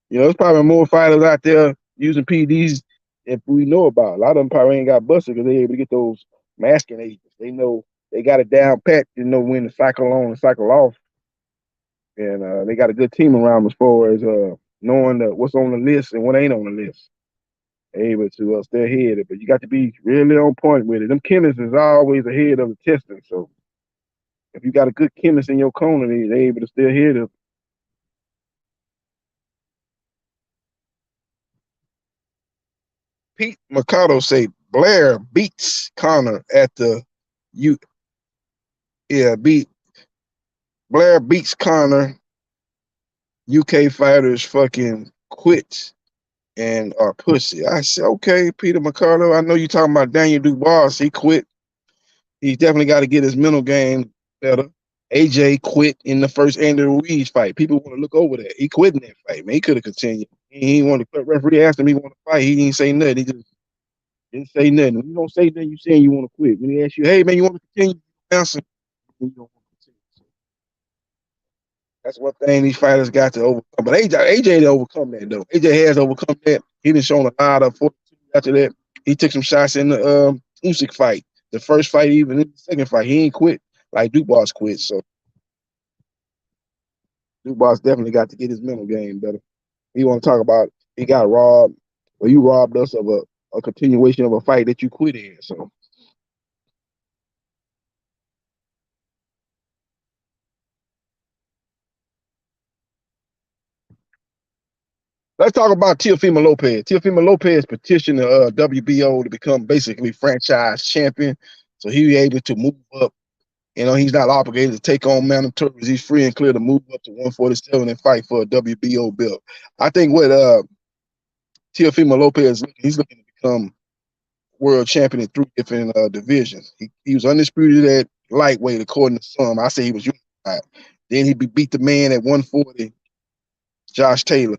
Speaker 14: You know, there's probably more fighters out there using PEDs if we know about. A lot of them probably ain't got busted because they're able to get those masking agents. They know they got it down pat. They know when to cycle on and cycle off. And they got a good team around them as far as knowing what's on the list and what ain't on the list. They're able to stay ahead of it. But you got to be really on point with it. Them chemists is always ahead of the testing. So if you got a good chemist in your corner, they're able to stay ahead of it. Pete Mercado say Blair beats Conor at the Blair beats Conor. UK fighters fucking quit and are pussy. I said, okay, Peter Mercado. I know you talking about Daniel Dubois. He quit. He's definitely got to get his mental game better. AJ quit in the first Andy Ruiz fight. People want to look over that. He quit in that fight, man. He could have continued. He didn't want to quit. Referee asked him he want to fight. He didn't say nothing. He just didn't say nothing. When you don't say nothing, you saying you want to quit. When he ask you, hey man, you want to continue? Answer. You don't want to continue. That's one thing these fighters got to overcome. But AJ didn't overcome that though. AJ has overcome that. He done shown a lot of fortitude after that. He took some shots in the Usyk fight. The first fight, even in the second fight, he ain't quit like Dubois quit. So Dubois definitely got to get his mental game better. He want to talk about he got robbed, or you robbed us of a continuation of a fight that you quit in. So let's talk about Teofimo Lopez. Teofimo Lopez petitioned the WBO to become basically franchise champion. So he was able to move up. You know, he's not obligated to take on mandatories. He's free and clear to move up to 147 and fight for a WBO belt. I think what Teofimo Lopez, he's looking to become world champion in 3 different divisions. He was undisputed at lightweight, according to some. I say he was unified. Then he beat the man at 140, Josh Taylor.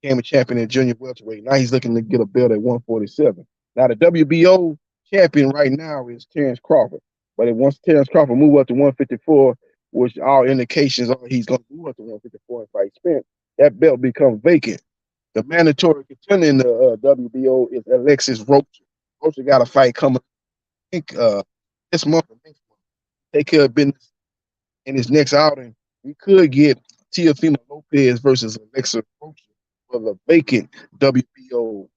Speaker 14: Became a champion at junior welterweight. Now he's looking to get a belt at 147. Now the WBO champion right now is Terrence Crawford. But once Terrence Crawford move up to 154, which all indications are he's going to move up to 154 and fight Spence, that belt becomes vacant. The mandatory contender in the WBO is Alexis Rocha. Rocha got a fight coming, I think, this month or next month. Take care of business in his next outing. We could get Teofimo Lopez versus Alexis Rocha for the vacant WBO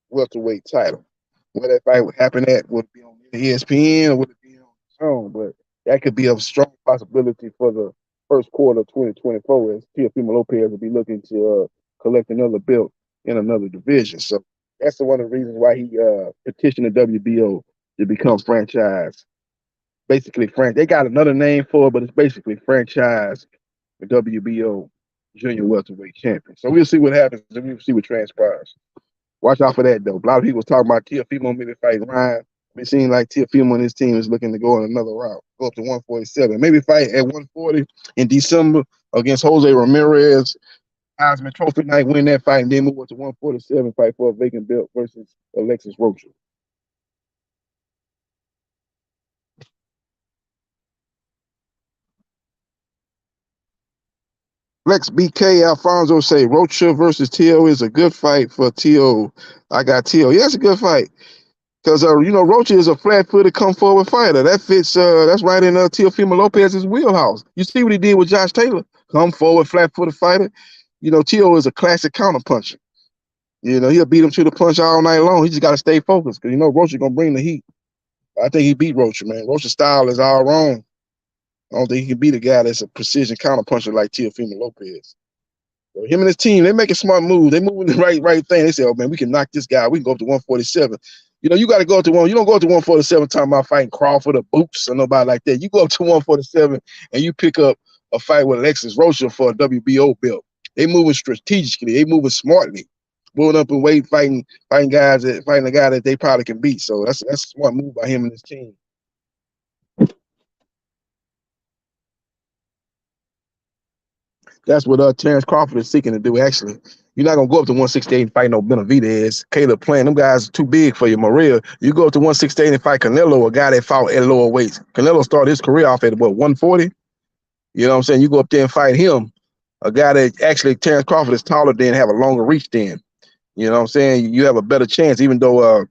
Speaker 14: welterweight title. Where that fight would happen at, would it be on ESPN or would it be on strong, but that could be a strong possibility for the first quarter of 2024 as Teofimo Lopez will be looking to collect another belt in another division. So that's one of the reasons why he petitioned the WBO to become franchise. Basically, they got another name for it, but it's basically franchise the WBO junior welterweight champion. So we'll see what happens and we'll see what transpires. Watch out for that, though. A lot of people was talking about Teofimo maybe fight Ryan. It seems like Teofimo and his team is looking to go on another route, go up to 147. Maybe fight at 140 in December against Jose Ramirez. Heisman Trophy night, win that fight, and then move up to 147, fight for a vacant belt versus Alexis Rocha. Lex BK Alfonso say Rocha versus Tio is a good fight for Tio. I got Tio. Yeah, it's a good fight. Because Rocha is a flat-footed, come-forward fighter. That fits. That's right in Teofimo Lopez's wheelhouse. You see what he did with Josh Taylor? Come-forward, flat-footed fighter. Tio is a classic counterpuncher. He'll beat him to the punch all night long. He just got to stay focused because Rocha gonna bring the heat. I think he beat Rocha, man. Rocha's style is all wrong. I don't think he can beat a guy that's a precision counterpuncher like Teofimo Lopez. So him and his team, they making smart moves. They moving the right thing. They say, oh man, we can knock this guy. We can go up to 147. You got to go up to one. You don't go up to 147 talking about fighting Crawford or Boots or nobody like that. You go up to 147 and you pick up a fight with Alexis Rocha for a WBO belt. They moving strategically. They moving smartly. Moving up and weight, fighting a guy that they probably can beat. So that's a smart move by him and his team. That's what Terrence Crawford is seeking to do, actually. You're not going to go up to 168 and fight no Benavidez, Caleb Plant. Them guys are too big for you, Maria. You go up to 168 and fight Canelo, a guy that fought at lower weights. Canelo started his career off at, 140? You know what I'm saying? You go up there and fight him, a guy that actually Terrence Crawford is taller than, have a longer reach than. You know what I'm saying? You have a better chance, even though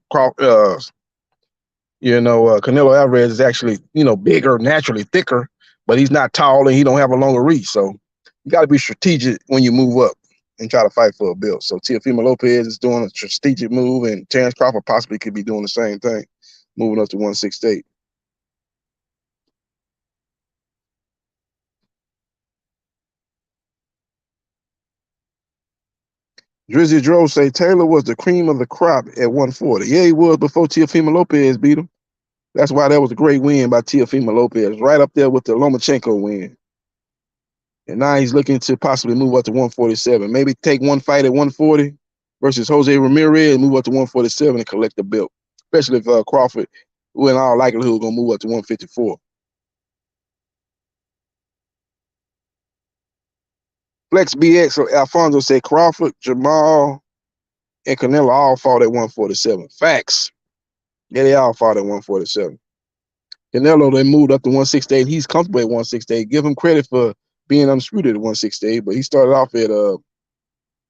Speaker 14: Canelo Alvarez is actually, bigger, naturally thicker, but he's not tall and he don't have a longer reach. So you got to be strategic when you move up and try to fight for a belt. So Teofimo Lopez is doing a strategic move, and Terrence Crawford possibly could be doing the same thing, moving up to 168. Drizzy Dro say Taylor was the cream of the crop at 140. Yeah, he was before Teofimo Lopez beat him. That's why that was a great win by Teofimo Lopez, right up there with the Lomachenko win. And now he's looking to possibly move up to 147. Maybe take one fight at 140 versus Jose Ramirez and move up to 147 and collect the belt, especially if Crawford, who in all likelihood is going to move up to 154. Flex BX, so Alfonso said Crawford, Jamal, and Canelo all fought at 147. Facts. Yeah, they all fought at 147. Canelo, they moved up to 168. He's comfortable at 168. Give him credit for being undisputed at 168, but he started off at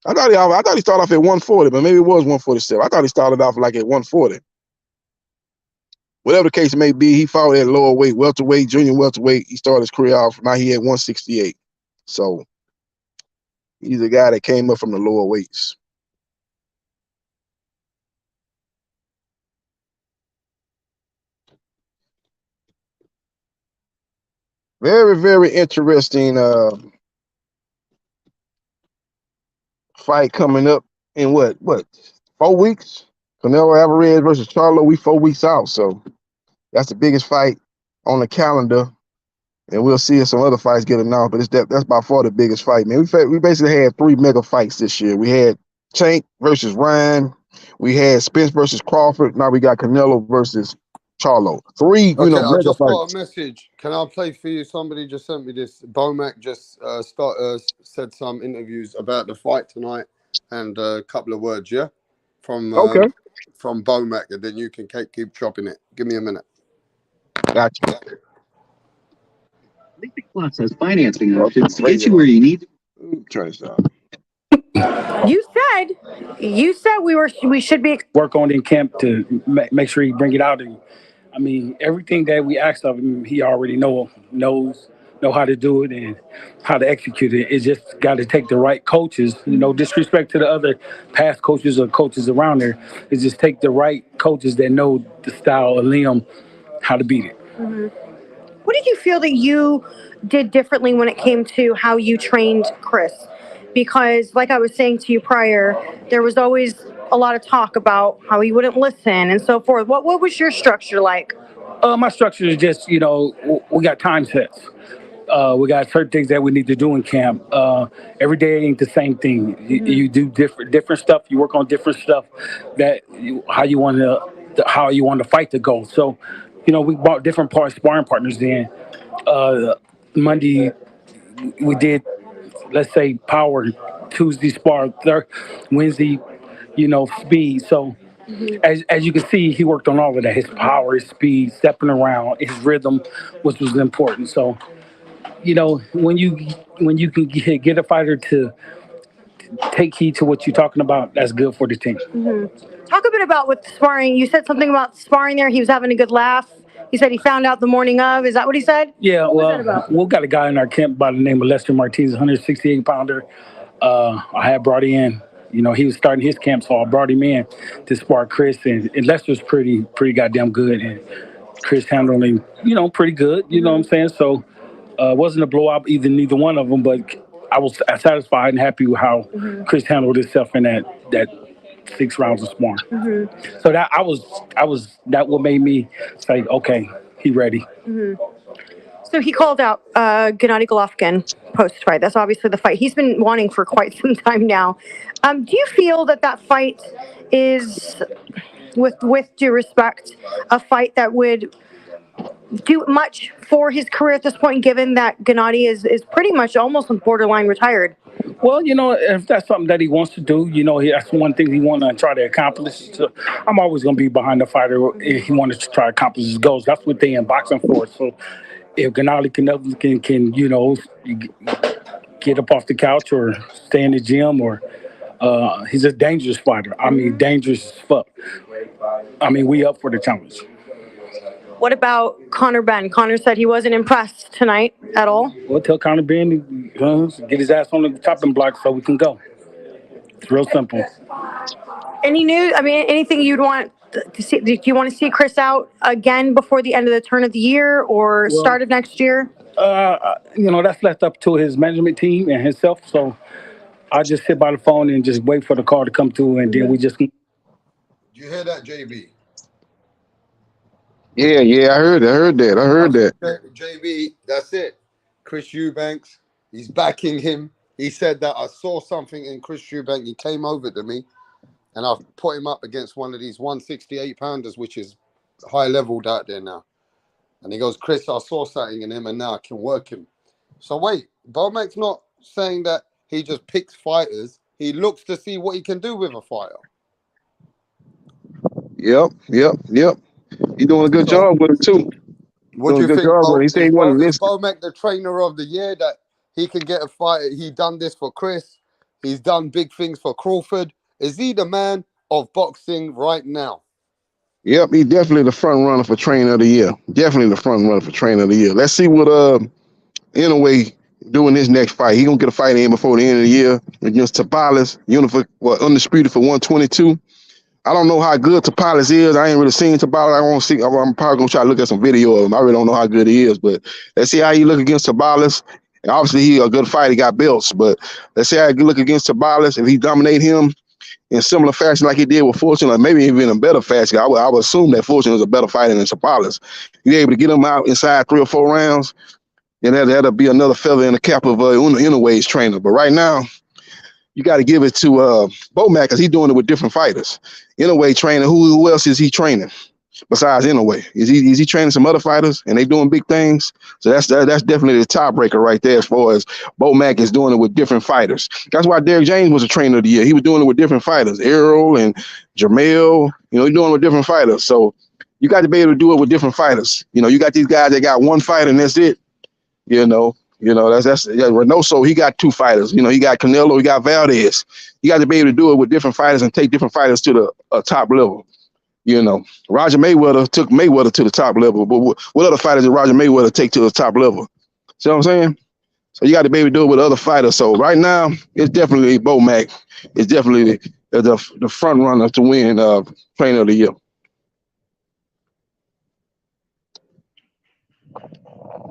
Speaker 14: I thought he started off at 140, but maybe it was 147. I thought he started off like at 140. Whatever the case may be, he fought at lower weight, welterweight, junior welterweight. He started his career off, now he at 168. So he's a guy that came up from the lower weights. Very, very interesting fight coming up in what 4 weeks? Canelo Alvarez versus Charlo. We 4 weeks out, so that's the biggest fight on the calendar, and we'll see if some other fights get announced. But that's by far the biggest fight, man. We basically had 3 mega fights this year. We had Tank versus Ryan. We had Spence versus Crawford. Now we got Canelo versus Charlo. 3,
Speaker 9: Okay, I
Speaker 14: mega
Speaker 9: just got
Speaker 14: fights.
Speaker 9: a message. Can I play for you? Somebody just sent me this. Bomac just said some interviews about the fight tonight and a couple of words, yeah? From Bomac, and then you can keep chopping it. Give me a minute.
Speaker 14: Gotcha.
Speaker 15: Plus has financing options to get you where you need.
Speaker 14: Turn this down.
Speaker 15: You said we should be
Speaker 7: work on in camp to make sure he bring it out. And I mean, everything that we asked of him, he already knows how to do it and how to execute it. It's just got to take the right coaches. No disrespect to the other past coaches or coaches around there. It's just take the right coaches that know the style of Liam, how to beat it.
Speaker 15: Mm-hmm. What did you feel that you did differently when it came to how you trained Chris? Because, like I was saying to you prior, there was always a lot of talk about how he wouldn't listen and so forth. What was your structure like?
Speaker 7: My structure is just, we got time sets. We got certain things that we need to do in camp. Every day ain't the same thing. You do different stuff. You work on different stuff how you want to fight to go. So, we bought different sparring partners in. Monday we did, let's say, power. Tuesday spar. Wednesday, speed. So as you can see, he worked on all of that. His power, his speed, stepping around, his rhythm, which was important. So, when you can get a fighter to take heed to what you're talking about, that's good for the team.
Speaker 15: Talk a bit about with sparring. You said something about sparring there. He was having a good laugh. He said he found out the morning of. Is that what he said?
Speaker 7: Yeah,
Speaker 15: what was that about?
Speaker 7: we've got a guy in our camp by the name of Lester Martinez, 168 pounder. I had brought in. He was starting his camp, so I brought him in to spar Chris, and Lester's pretty goddamn good, and Chris handled him, pretty good. You know what I'm saying? So it wasn't a blowout neither one of them, but I was satisfied and happy with how Chris handled himself in that 6 rounds of sparring. So that I was that what made me say, okay, he ready.
Speaker 15: So he called out Gennady Golovkin post-fight. That's obviously the fight he's been wanting for quite some time now. Do you feel that fight is, with due respect, a fight that would do much for his career at this point, given that Gennady is pretty much almost on borderline retired?
Speaker 7: Well, if that's something that he wants to do, that's one thing he want to try to accomplish. So I'm always going to be behind the fighter if he wanted to try to accomplish his goals. That's what they in boxing for. So if Gennady can get up off the couch or stay in the gym, or he's a dangerous fighter. I mean, dangerous as fuck. I mean, we up for the challenge.
Speaker 15: What about Conor Benn? Conor said he wasn't impressed tonight at all.
Speaker 7: Well, tell Conor Benn to get his ass on the chopping block so we can go. It's real simple.
Speaker 15: Any news? I mean, anything you'd want to see? Do you want to see Chris out again before the end of the turn of the year or start of next year?
Speaker 7: That's left up to his management team and himself. So I just sit by the phone and just wait for the call to come through, and then we just.
Speaker 9: Did you hear that, JB?
Speaker 14: Yeah, I heard that.
Speaker 9: JB, that's it. Chris Eubanks, he's backing him. He said that I saw something in Chris Eubanks. He came over to me, and I've put him up against one of these 168 pounders, which is high leveled out there now. And he goes, Chris, I saw something in him, and now I can work him. So wait, Bomac's not saying that he just picks fighters. He looks to see what he can do with a fighter.
Speaker 14: Yep. He's doing a good job with him too.
Speaker 9: What do you think?
Speaker 14: He said he wanted this.
Speaker 9: Is Bomac the trainer of the year, that he can get a fight? He done this for Chris. He's done big things for Crawford. Is he the man of boxing right now?
Speaker 14: Yep, he's definitely the front runner for trainer of the year. Let's see what Inoue doing his next fight. He gonna get a fight in before the end of the year against Tabales, undisputed for 122. I don't know how good Tabales is. I ain't really seen Tabales. I'm probably gonna try to look at some video of him. I really don't know how good he is, but let's see how he look against Tabales. And obviously, he a good fighter. He got belts, but let's see how he look against Tabales. If he dominate him in similar fashion like he did with Fortune, or maybe even in a better fashion, I would assume that Fortune is a better fighter than Tabales. You're able to get him out inside 3 or 4 rounds, and that'll be another feather in the cap of Inoue's trainer. But right now, you got to give it to Bomac, because he's doing it with different fighters. Inoue training. Who else is he training besides Inoue? Is he training some other fighters and they doing big things? So that's definitely the tiebreaker right there, as far as Bomac is doing it with different fighters. That's why Derrick James was a trainer of the year. He was doing it with different fighters, Errol and Jermell. He's doing it with different fighters. So you got to be able to do it with different fighters. You got these guys that got one fight and that's it. That's Reynoso, he got 2 fighters. He got Canelo, he got Valdez. You got to be able to do it with different fighters and take different fighters to the top level. Roger Mayweather took Mayweather to the top level, but what other fighters did Roger Mayweather take to the top level? See what I'm saying? So you got to be able to do it with other fighters. So right now, it's definitely Bomac. It's definitely the front runner to win Trainer of the Year.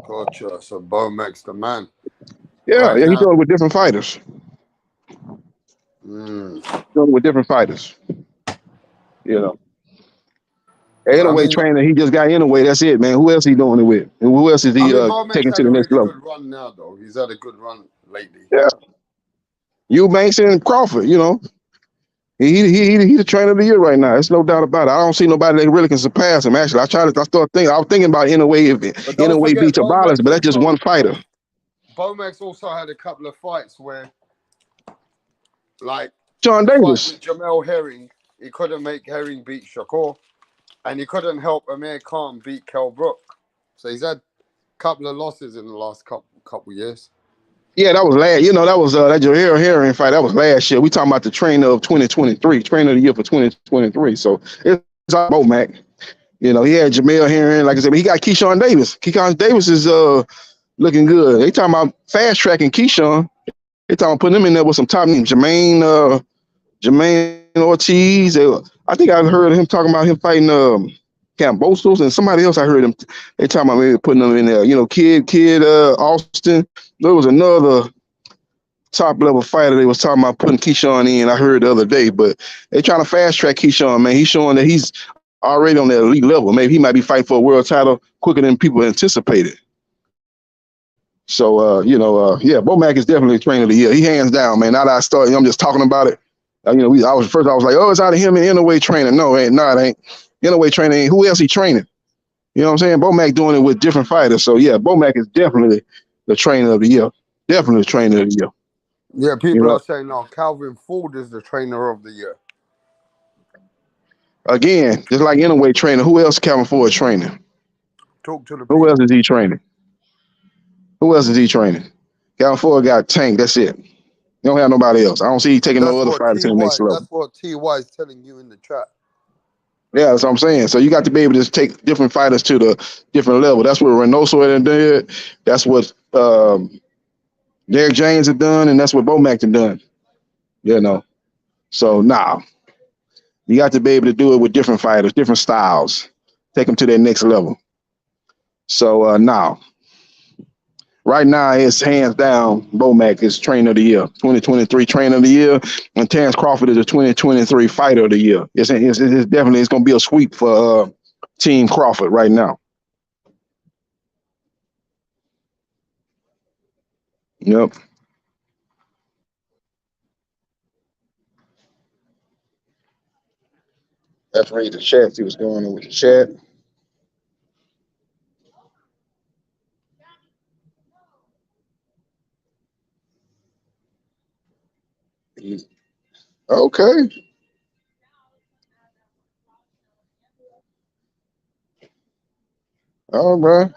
Speaker 9: Gotcha. So Bomac's the man.
Speaker 14: Yeah,
Speaker 9: Right
Speaker 14: yeah, he's
Speaker 9: now.
Speaker 14: doing it with different fighters.
Speaker 9: Mm.
Speaker 14: Doing it with different fighters. You know.
Speaker 9: I
Speaker 14: Anyway,
Speaker 9: mean,
Speaker 14: trainer, he just got anyway. That's it, man. Who else he doing it with? And who else is he
Speaker 9: Bomac's
Speaker 14: taking to
Speaker 9: had
Speaker 14: the
Speaker 9: a
Speaker 14: next
Speaker 9: really
Speaker 14: level?
Speaker 9: good run now, though. He's had a good run lately.
Speaker 14: Yeah. EUBANK and Crawford, you know. He the trainer of the year right now. There's no doubt about it. I don't see nobody that really can surpass him. Actually, I was thinking about
Speaker 9: But don't
Speaker 14: NOA
Speaker 9: forget,
Speaker 14: beats Abales, but that's just one fighter.
Speaker 9: Bomac's also had a couple of fights where, like,
Speaker 14: John
Speaker 9: the fight
Speaker 14: Davis.
Speaker 9: with Jamel Herring, he couldn't make Herring beat Shakur, and he couldn't help Amir Khan beat Kell Brook. So he's had a couple of losses in the last couple years.
Speaker 14: Yeah, that was last. You know, that was that Jamel Herring fight. That was last year. We talking about the trainer of 2023, trainer of the year for 2023. So it's all Bomac. You know, he had Jamel Herring, like I said, but he got Keyshawn Davis. Keyshawn Davis is looking good. They talking about fast tracking Keyshawn. They talking about putting him in there with some top names, Jermaine Ortiz. I think I heard him talking about him fighting Cambosos and somebody else. I heard him. They talking about maybe putting them in there. You know, Kid Austin. There was another top level fighter they was talking about putting Keyshawn in. I heard the other day, but they trying to fast track Keyshawn, man. He's showing that he's already on the elite level. Maybe he might be fighting for a world title quicker than people anticipated. So, yeah, Bomac is definitely trainer of the year. He hands down, man. Now that I started, I'm just talking about it. I was like, oh, it's out of him and Inouye training. No, it ain't. Inouye training. Who else he training? You know what I'm saying? Bomac doing it with different fighters. So, yeah, Bomac is definitely the trainer of the year. Definitely the trainer of the year.
Speaker 9: Yeah, people are saying, no, Calvin Ford is the trainer of the year.
Speaker 14: Again, just like Inouye trainer, who else Calvin Ford training?
Speaker 9: Talk to the
Speaker 14: Who else is he training? Who else is he training? Calvin Ford got Tank. That's it. You don't have nobody else. I don't see he taking no other fighters to the next level.
Speaker 9: That's what TY is telling you in the chat.
Speaker 14: Yeah, that's what I'm saying. So you got to be able to take different fighters to the different level. That's what Reynoso did. That's what Derek James had done, and that's what Bomac had done. You know. So now you got to be able to do it with different fighters, different styles. Take them to their next level. So now. Right now, it's hands down, Bomac is trainer of the year, 2023 trainer of the year, and Terrence Crawford is the 2023 fighter of the year. It's definitely going to be a sweep for Team Crawford right now. Yep. Let's read the chat, see what's going on with the chat. Okay. All right.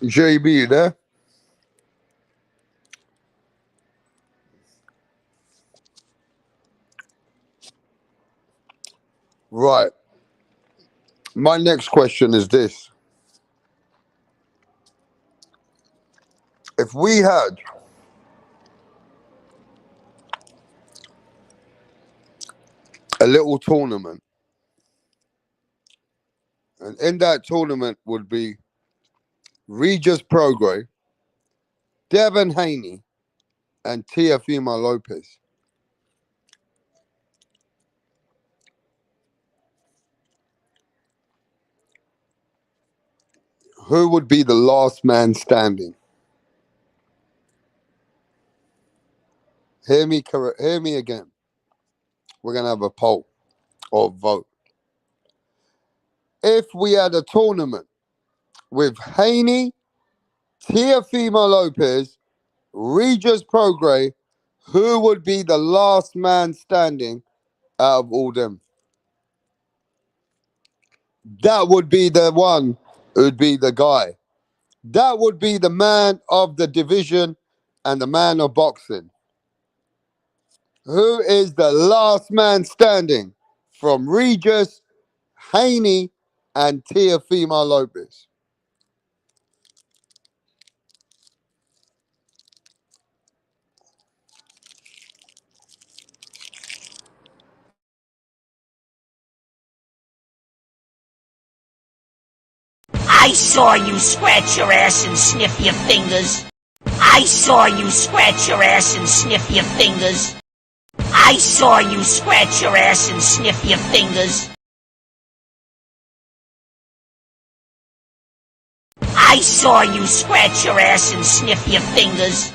Speaker 9: JB, you there? Right. My next question is this. If we had a little tournament, and in that tournament would be Regis Prograis, Devin Haney, and Teofimo Lopez. Who would be the last man standing? Hear me again. We're going to have a poll or vote. If we had a tournament with Haney, Teofimo Lopez, Regis Prograis, who would be the last man standing out of all them? That would be the one would be the guy. That would be the man of the division and the man of boxing. Who is the last man standing from Regis, Haney, and Teofimo Lopez?
Speaker 16: I saw you scratch your ass and sniff your fingers. I saw you scratch your ass and sniff your fingers. I saw you scratch your ass and sniff your fingers. I saw you scratch your ass and sniff your fingers.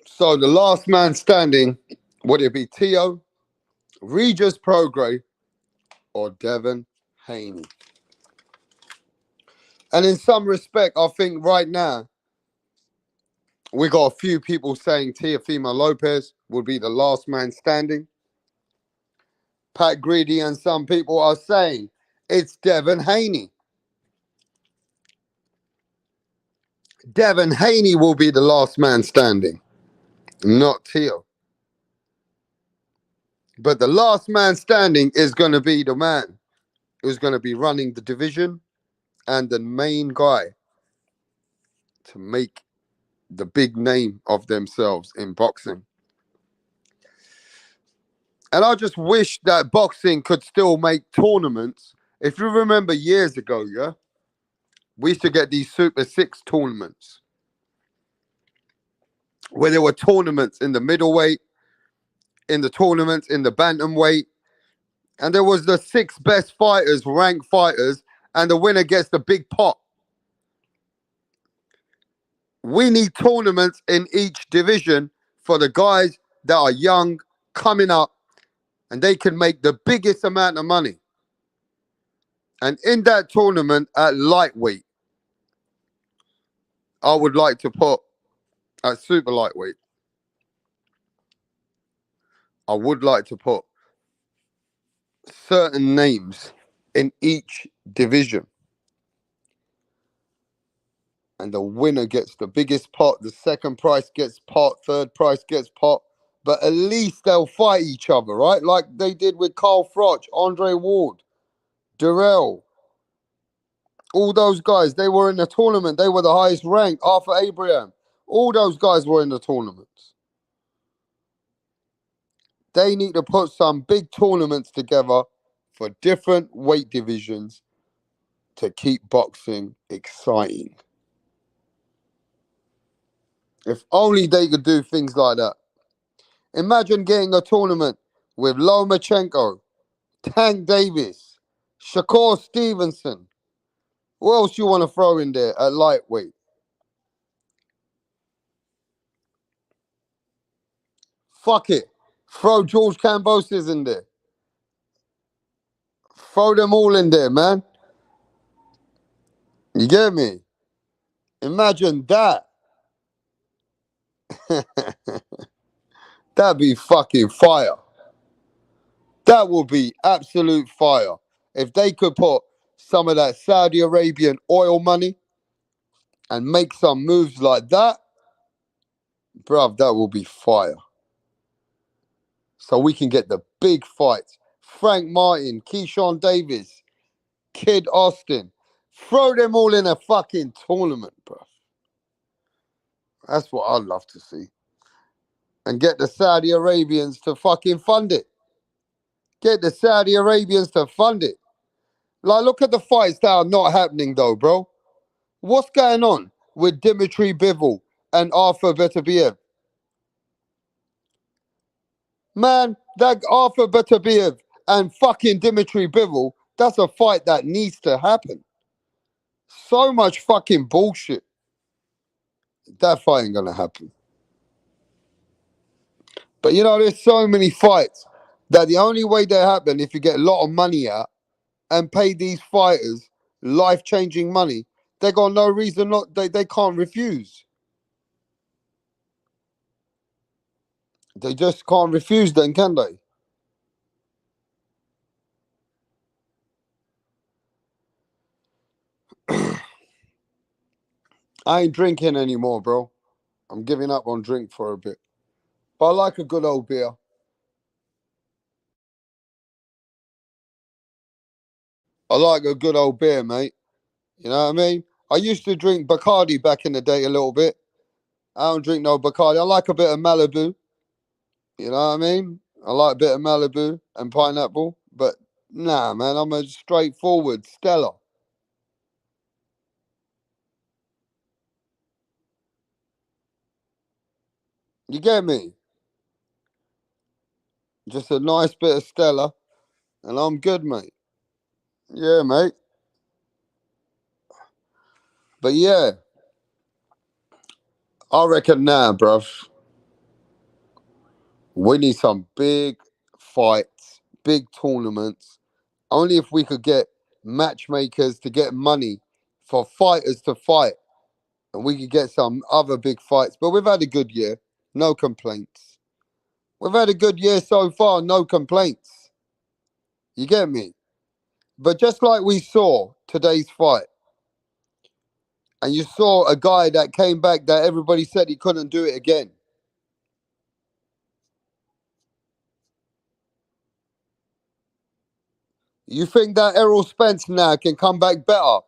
Speaker 9: So the last man standing, would it be Teo, Regis Prograis, or Devin Haney? And in some respect, I think right now, we got a few people saying Teofimo Lopez would be the last man standing. Pat Greedy and some people are saying it's Devin Haney. Devin Haney will be the last man standing, not Teo. But the last man standing is going to be the man who's going to be running the division and the main guy to make the big name of themselves in boxing. And I just wish that boxing could still make tournaments. If you remember years ago, yeah, we used to get these Super 6 tournaments where there were tournaments in the middleweight, in the tournaments in the bantamweight, and there was the 6 best fighters, ranked fighters, and the winner gets the big pot. We need tournaments in each division for the guys that are young, coming up, and they can make the biggest amount of money. And in that tournament at lightweight, I would like to put at super lightweight, I would like to put certain names in each division. And the winner gets the biggest pot, the second prize gets pot, third prize gets pot. But at least they'll fight each other, right? Like they did with Carl Froch, Andre Ward, Durrell. All those guys, they were in the tournament. They were the highest ranked. Arthur Abraham. All those guys were in the tournaments. They need to put some big tournaments together for different weight divisions to keep boxing exciting. If only they could do things like that. Imagine getting a tournament with Lomachenko, Tank Davis, Shakur Stevenson. Who else you want to throw in there at lightweight? Fuck it. Throw George Kambosos in there. Throw them all in there, man. You get me? Imagine that. That'd be fucking fire. That would be absolute fire. If they could put some of that Saudi Arabian oil money and make some moves like that, bruv, that will be fire. So we can get the big fights. Frank Martin, Keyshawn Davis, Kid Austin. Throw them all in a fucking tournament, bruv. That's what I'd love to see. And get the Saudi Arabians to fucking fund it. Get the Saudi Arabians to fund it. Like, look at the fights that are not happening, though, bro. What's going on with Dimitri Bivol and Arthur Beterbiev? Man, that Arthur Beterbiev and fucking Dimitri Bivol, that's a fight that needs to happen. So much fucking bullshit. That fight ain't gonna happen. But you know, there's so many fights that the only way they happen if you get a lot of money out and pay these fighters life-changing money. They got no reason not they can't refuse. They just can't refuse then, can they? I ain't drinking anymore, bro. I'm giving up on drink for a bit. But I like a good old beer. I like a good old beer, mate. You know what I mean? I used to drink Bacardi back in the day a little bit. I don't drink no Bacardi. I like a bit of Malibu. You know what I mean? I like a bit of Malibu and pineapple. But nah, man, I'm a straightforward Stella. You get me? Just a nice bit of Stella, and I'm good, mate. Yeah, mate. But yeah, I reckon now, bruv, we need some big fights, big tournaments. Only if we could get matchmakers to get money for fighters to fight, and we could get some other big fights. But we've had a good year, no complaints. We've had a good year so far, no complaints. You get me? But just like we saw today's fight, and you saw a guy that came back that everybody said he couldn't do it again. You think that Errol Spence now can come back better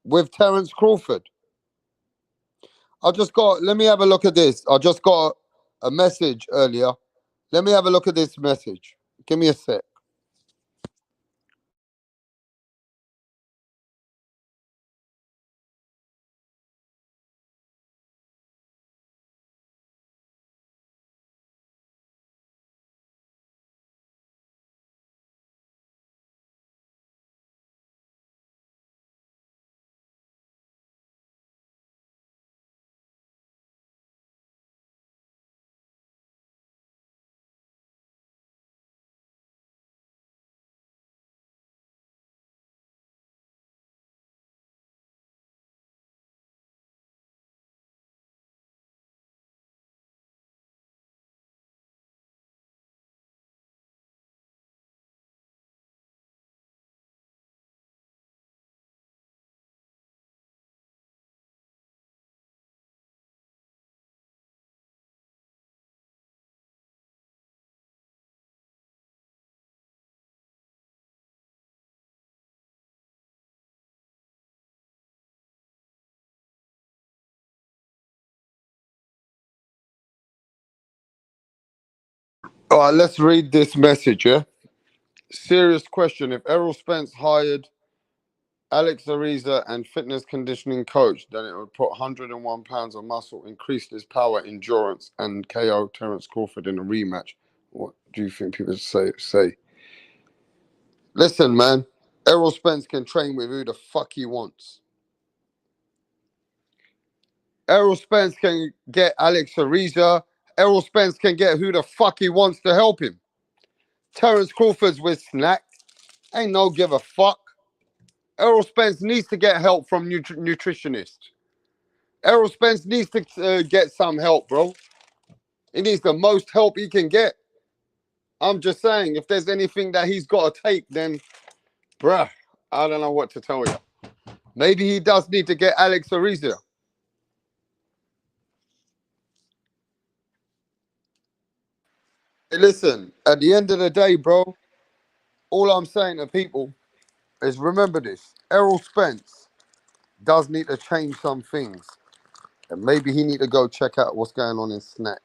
Speaker 9: with Terence Crawford? Let me have a look at this. I just got a message earlier. Let me have a look at this message. Give me a sec. All right, let's read this message, yeah? Serious question. If Errol Spence hired Alex Ariza and fitness conditioning coach, then it would put 101 pounds of muscle, increase his power, endurance, and KO Terence Crawford in a rematch. What do you think people say? Listen, man, Errol Spence can train with who the fuck he wants. Errol Spence can get Alex Ariza. Errol Spence can get who the fuck he wants to help him. Terence Crawford's with Snack. Ain't no give a fuck. Errol Spence needs to get help from nutritionists. Errol Spence needs to get some help, bro. He needs the most help he can get. I'm just saying, if there's anything that he's got to take, then, bruh, I don't know what to tell you. Maybe he does need to get Alex Ariza. Hey, listen, at the end of the day, bro, all I'm saying to people is remember this. Errol Spence does need to change some things. And maybe he need to go check out what's going on in Snack.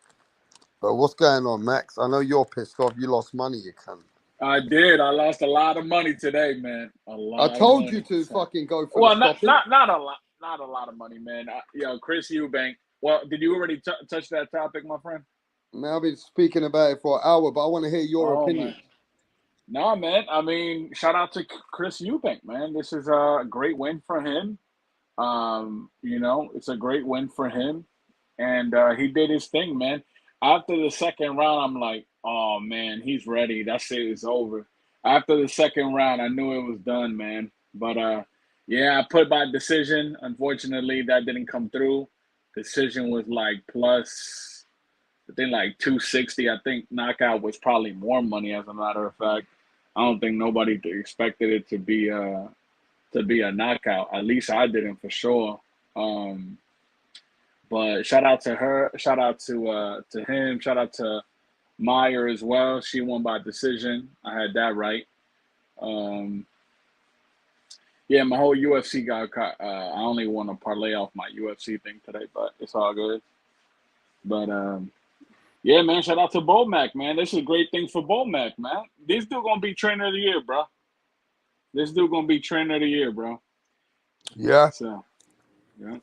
Speaker 9: But what's going on, Max? I know you're pissed off. You lost money, you cunt.
Speaker 17: I did. I lost a lot of money today, man. A lot.
Speaker 9: I told you to fucking go for
Speaker 17: well,
Speaker 9: the stop
Speaker 17: not a lot. not a lot of money, man. Chris Eubank. Well, did you already touch that topic, my friend?
Speaker 9: Man, I've been speaking about it for an hour, but I want to hear your opinion.
Speaker 17: Man. No, man. I mean, shout out to Chris Eubank, man. This is a great win for him. It's a great win for him. And he did his thing, man. After the second round, I'm like, oh, man, he's ready. That's it. It's over. After the second round, I knew it was done, man. But, I put my decision. Unfortunately, that didn't come through. Decision was like plus, I think like 260. I think knockout was probably more money, as a matter of fact. I don't think nobody expected it to be a knockout. At least I didn't, for sure. But shout out to her. Shout out to him. Shout out to Meyer as well. She won by decision. I had that right. My whole UFC got caught. I only want to parlay off my UFC thing today, but it's all good. But man, shout out to Bomac, man. This is a great thing for Bomac, man. This dude gonna be trainer of the year, bro.
Speaker 9: Yeah.
Speaker 17: So, yeah.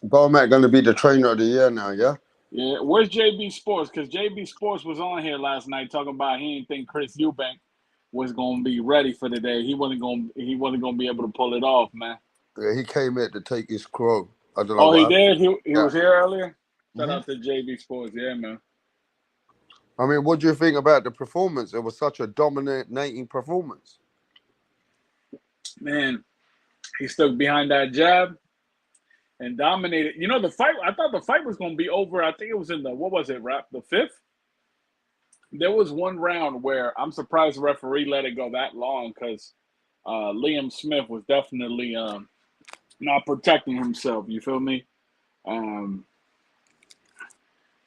Speaker 9: Bomac going to be the trainer of the year now, yeah?
Speaker 17: Yeah, where's JB Sports? Because JB Sports was on here last night talking about he didn't think Chris Eubank was gonna be ready for the day. He wasn't gonna be able to pull it off, man.
Speaker 9: Yeah, he came here to take his crow. I don't know.
Speaker 17: Oh, he did. He was here earlier. Shout
Speaker 9: Mhm.
Speaker 17: out to JB Sports, yeah, man.
Speaker 9: I mean, what do you think about the performance? It was such a dominating performance.
Speaker 17: Man, he stuck behind that jab and dominated. You know, the fight. I thought the fight was gonna be over. I think it was in the fifth. There was one round where I'm surprised the referee let it go that long because Liam Smith was definitely not protecting himself. You feel me?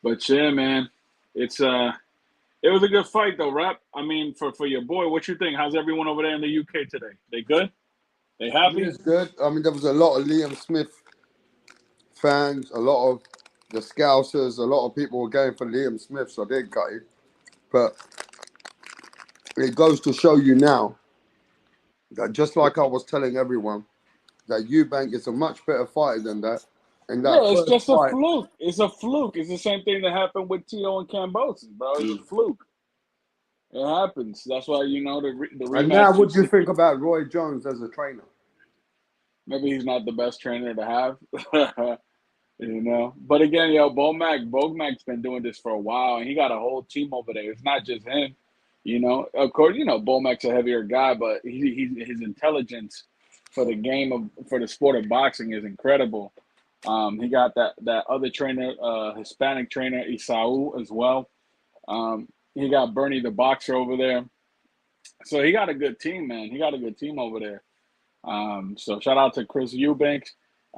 Speaker 17: But yeah, man, it was a good fight though, Rap. I mean, for your boy, what you think? How's everyone over there in the UK today? They good? They happy?
Speaker 9: It's good. I mean, there was a lot of Liam Smith fans, a lot of the Scousers, a lot of people were going for Liam Smith, so they got it. But it goes to show you now that just like I was telling everyone, that Eubank is a much better fighter than that. And that
Speaker 17: Yeah, it's
Speaker 9: first
Speaker 17: just
Speaker 9: fight,
Speaker 17: a fluke. It's a fluke. It's the same thing that happened with Teo and Cambosis, bro. It's a fluke. It happens. That's why, the rematch.
Speaker 9: and now what do you think about Roy Jones as a trainer?
Speaker 17: Maybe he's not the best trainer to have. But again, Bomac's been doing this for a while, and he got a whole team over there. It's not just him. Of course, Bomac's a heavier guy, but his intelligence for the sport of boxing is incredible. He got that other trainer, Hispanic trainer, Isau, as well. He got Bernie the boxer over there. So he got a good team, man. He got a good team over there. So shout out to Chris Eubank.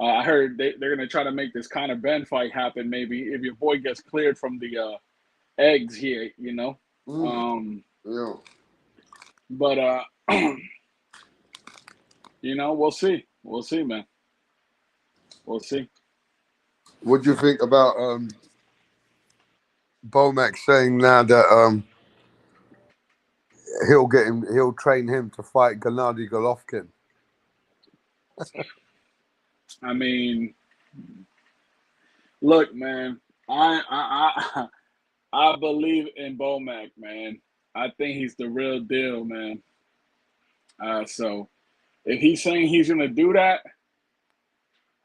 Speaker 17: I heard they're going to try to make this Conor Benn fight happen, maybe, if your boy gets cleared from the eggs here,
Speaker 9: Yeah.
Speaker 17: But, we'll see. We'll see, man. We'll see.
Speaker 9: What do you think about Bomac saying now that he'll train him to fight Gennady Golovkin?
Speaker 17: I mean, look, man, I believe in Bomac, man. I think he's the real deal, man. So if he's saying he's gonna do that,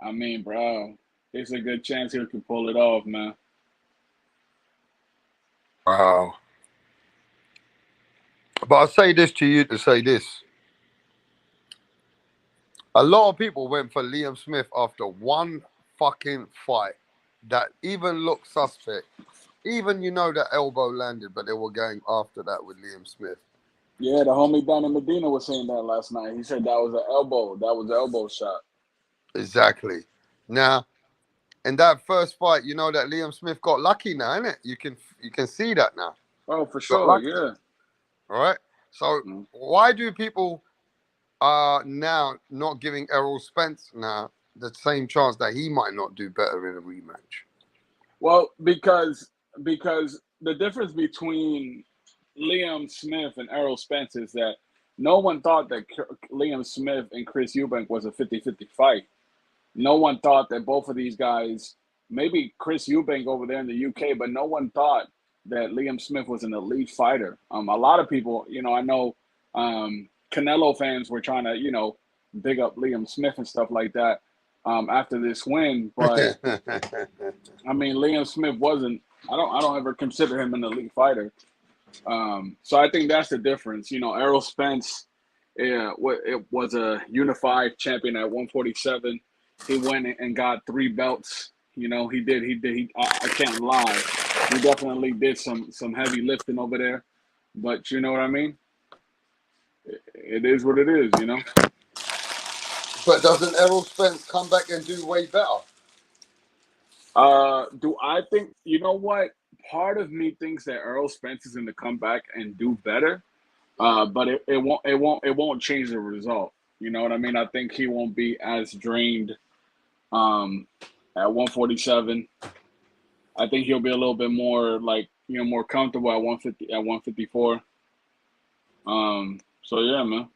Speaker 17: I mean, bro, there's a good chance he can pull it off, man.
Speaker 9: Wow. But I'll say this to you to say this. A lot of people went for Liam Smith after one fucking fight that even looked suspect. Even that elbow landed, but they were going after that with Liam Smith.
Speaker 17: Yeah, the homie down in Medina was saying that last night. He said that was an elbow. That was an elbow shot.
Speaker 9: Exactly. Now, in that first fight, that Liam Smith got lucky now, innit? You can see that now.
Speaker 17: Oh, for sure, yeah.
Speaker 9: All right. So why do people now not giving Errol Spence now the same chance that he might not do better in a rematch?
Speaker 17: Well, because the difference between Liam Smith and Errol Spence is that no one thought that Liam Smith and Chris Eubank was a 50-50 fight. no one thought that both of these guys, maybe Chris Eubank over there in the UK, but no one thought that Liam Smith was an elite fighter. A lot of people, I know Canelo fans were trying to, big up Liam Smith and stuff like that after this win. But I mean, Liam Smith wasn't. I don't ever consider him an elite fighter. So I think that's the difference. Errol Spence, it was a unified champion at 147. He went and got 3 belts. He did. I can't lie. He definitely did some heavy lifting over there. But you know what I mean? It is what it is,
Speaker 9: But doesn't Errol Spence come back and do way better?
Speaker 17: Do I think, you know what? Part of me thinks that Errol Spence is going to come back and do better. But it won't change the result. You know what I mean? I think he won't be as drained at 147. I think he'll be a little bit more more comfortable at 150 at 154. So yeah, man.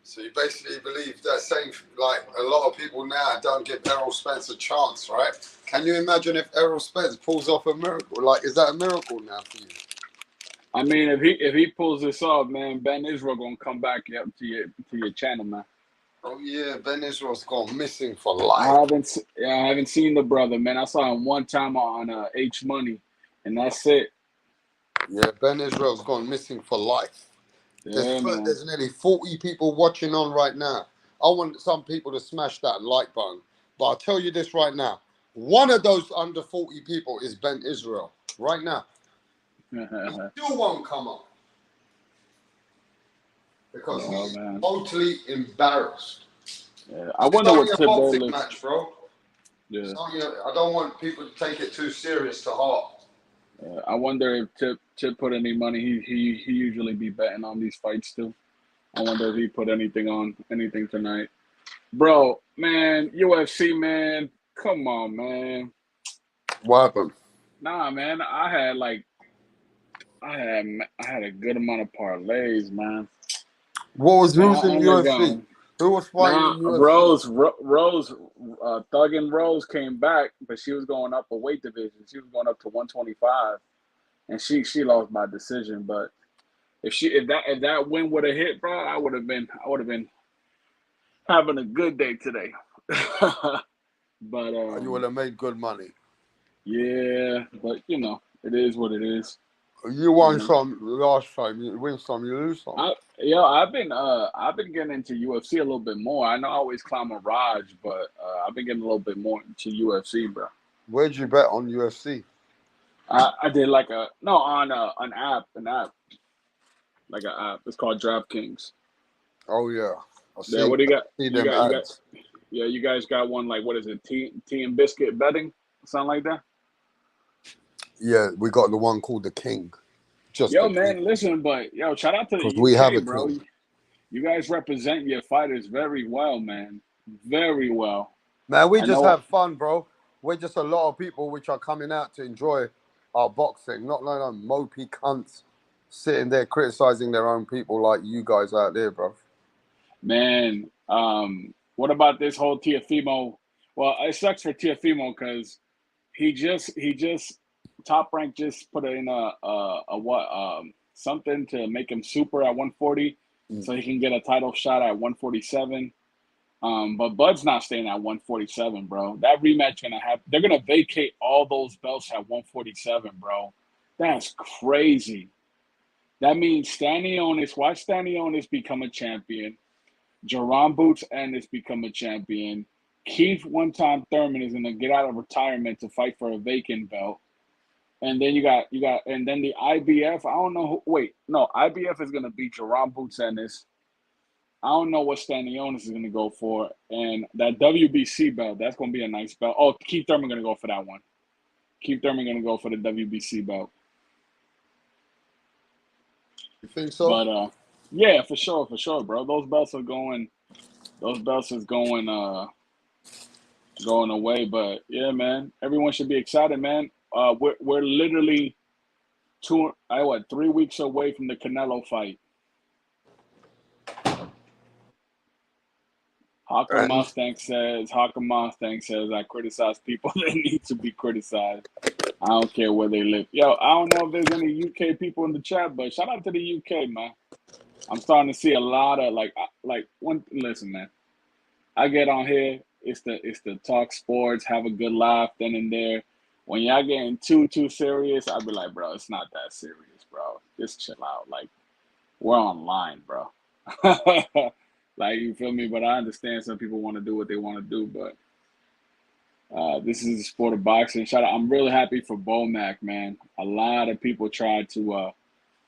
Speaker 9: So you basically believe that same, like a lot of people now don't give Errol Spence a chance, right? Can you imagine if Errol Spence pulls off a miracle? Like, is that a miracle now for you?
Speaker 17: I mean, if he pulls this off, man, Ben Israel gonna come back up to your channel, man.
Speaker 9: Oh yeah, Ben Israel's gone missing for life.
Speaker 17: I haven't seen the brother, man. I saw him one time on H Money, and that's it.
Speaker 9: Yeah, Ben Israel's gone missing for life.
Speaker 17: Yeah,
Speaker 9: There's nearly 40 people watching on right now. I want some people to smash that like button. But I'll tell you this right now. One of those under 40 people is Ben Israel. Right now. He still won't come on. Because he's totally embarrassed.
Speaker 17: Yeah, I wonder what
Speaker 9: it's
Speaker 17: Tip
Speaker 9: only a boxing
Speaker 17: Bayless.
Speaker 9: match, bro.
Speaker 17: Yeah.
Speaker 9: I don't want people to take it too serious to heart.
Speaker 17: I wonder if Tip put any money. He usually be betting on these fights too. I wonder if he put anything tonight. Bro, man, UFC, man, come on, man.
Speaker 9: What happened?
Speaker 17: Nah, man, I had a good amount of parlays, man.
Speaker 9: Who's in UFC? Who was fighting in UFC?
Speaker 17: Rose, Thuggin Rose came back, but she was going up a weight division. She was going up to 125, and she lost by decision. But if that win would have hit, bro, I would have been having a good day today. But
Speaker 9: you would have made good money.
Speaker 17: Yeah, but it is what it is.
Speaker 9: You won some last time. You win some, you lose some.
Speaker 17: I've been getting into UFC a little bit more. I know I always clown Mirage, but I've been getting a little bit more into UFC, bro.
Speaker 9: Where'd you bet on UFC?
Speaker 17: I did like on an app, like an app. It's called DraftKings.
Speaker 9: Oh yeah.
Speaker 17: Yeah, what do you got? You guys got one, like, what is it? Tea and biscuit betting, something like that.
Speaker 9: Yeah, we got the one called the King.
Speaker 17: Listen, but shout out to the UK,
Speaker 9: we have it,
Speaker 17: bro. You guys represent your fighters very well, man. Very well.
Speaker 9: Man, we just have fun, bro. We're just a lot of people which are coming out to enjoy our boxing, not like mopey cunts sitting there criticizing their own people like you guys out there, bro.
Speaker 17: Man, what about this whole Teofimo? Well, it sucks for Teofimo because he just Top Rank just put in something to make him super at 140, so he can get a title shot at 147. But Bud's not staying at 147, bro. That rematch gonna happen. They're gonna vacate all those belts at 147, bro. That's crazy. That means watch Stanionis become a champion. Jerron Boots Ennis become a champion. Keith One-Time Thurman is gonna get out of retirement to fight for a vacant belt. And then you got, and then the IBF. I don't know. IBF is gonna beat Jerron Boots Ennis. I don't know what Stanionis is gonna go for, and that WBC belt. That's gonna be a nice belt. Oh, Keith Thurman gonna go for that one. Keith Thurman gonna go for the WBC belt.
Speaker 9: You think so?
Speaker 17: But yeah, for sure, bro. Those belts is going away. But yeah, man, everyone should be excited, man. We're literally 3 weeks away from the Canelo fight. Hawker
Speaker 9: And
Speaker 17: Mustang says, I criticize people that need to be criticized. I don't care where they live. Yo, I don't know if there's any UK people in the chat, but shout out to the UK, man. I'm starting to see a lot of listen, man. I get on here, it's the talk sports, have a good laugh then and there. When y'all getting too serious, I'll be like, bro, it's not that serious, bro. Just chill out. Like, we're online, bro. Like, you feel me? But I understand some people want to do what they want to do, but this is the sport of boxing. Shout out! I'm really happy for Bomac, man. A lot of people tried to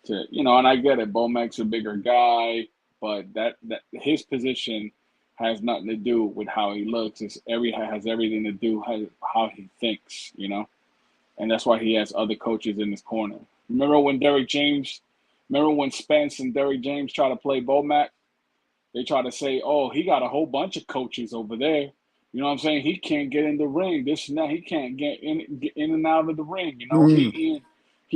Speaker 17: and I get it. Bomac's a bigger guy, but that his position has nothing to do with how he looks. Has everything to do how he thinks, and that's why he has other coaches in his corner. Remember when Spence and Derrick James try to play Bomac? They try to say, "Oh, he got a whole bunch of coaches over there." You know what I'm saying? He can't get in the ring. This and that. He can't get in and out of the ring. He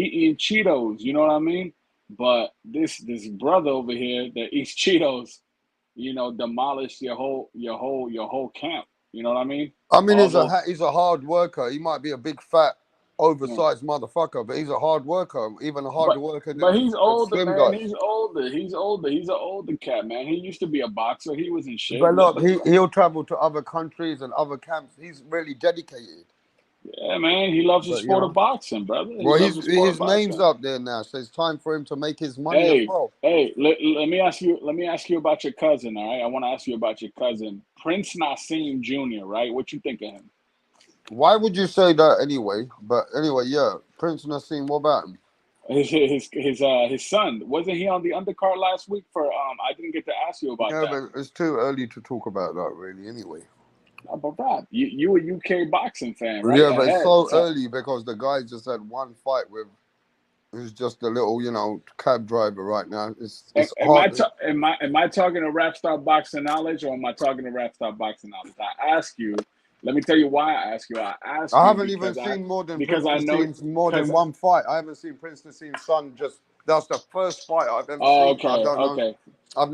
Speaker 17: eating Cheetos. You know what I mean? But this brother over here that eats Cheetos, demolished your whole camp. You know what I mean?
Speaker 9: I mean, he's a hard worker. He might be a big fat,
Speaker 17: Yeah.
Speaker 9: oversized motherfucker, but he's a hard worker. Even a harder worker than
Speaker 17: But he's older,
Speaker 9: slim
Speaker 17: man.
Speaker 9: guys.
Speaker 17: He's older. He's an older cat, man. He used to be a boxer. He was in shape.
Speaker 9: But look, he'll travel to other countries and other camps. He's really dedicated.
Speaker 17: Yeah, man. He loves the sport of boxing, brother.
Speaker 9: Well, his name's up there now, so it's time for him to make his money as well.
Speaker 17: Hey, let me ask you about your cousin, all right? I want to ask you about your cousin, Prince Nassim Jr., right? What you think of him?
Speaker 9: Why would you say that anyway? But anyway, yeah, Prince Nassim, what about him?
Speaker 17: His son, wasn't he on the undercard last week for I didn't get to ask you about that.
Speaker 9: Yeah, but it's too early to talk about that really anyway.
Speaker 17: But Rob, you a UK boxing fan, right?
Speaker 9: Yeah, but it's so early because the guy just had one fight with who's just a little, cab driver right now. It's hard.
Speaker 17: Am I talking to Rap Star Boxing Knowledge or am I talking to Rap Star Boxing Knowledge? I ask you. Let me tell you why I ask you. I
Speaker 9: haven't even seen more than Prince Nassim's more than one fight. I haven't seen Prince Nassim's son that's the first fight I've ever seen.
Speaker 17: Okay,
Speaker 9: I don't know.
Speaker 17: okay.
Speaker 9: I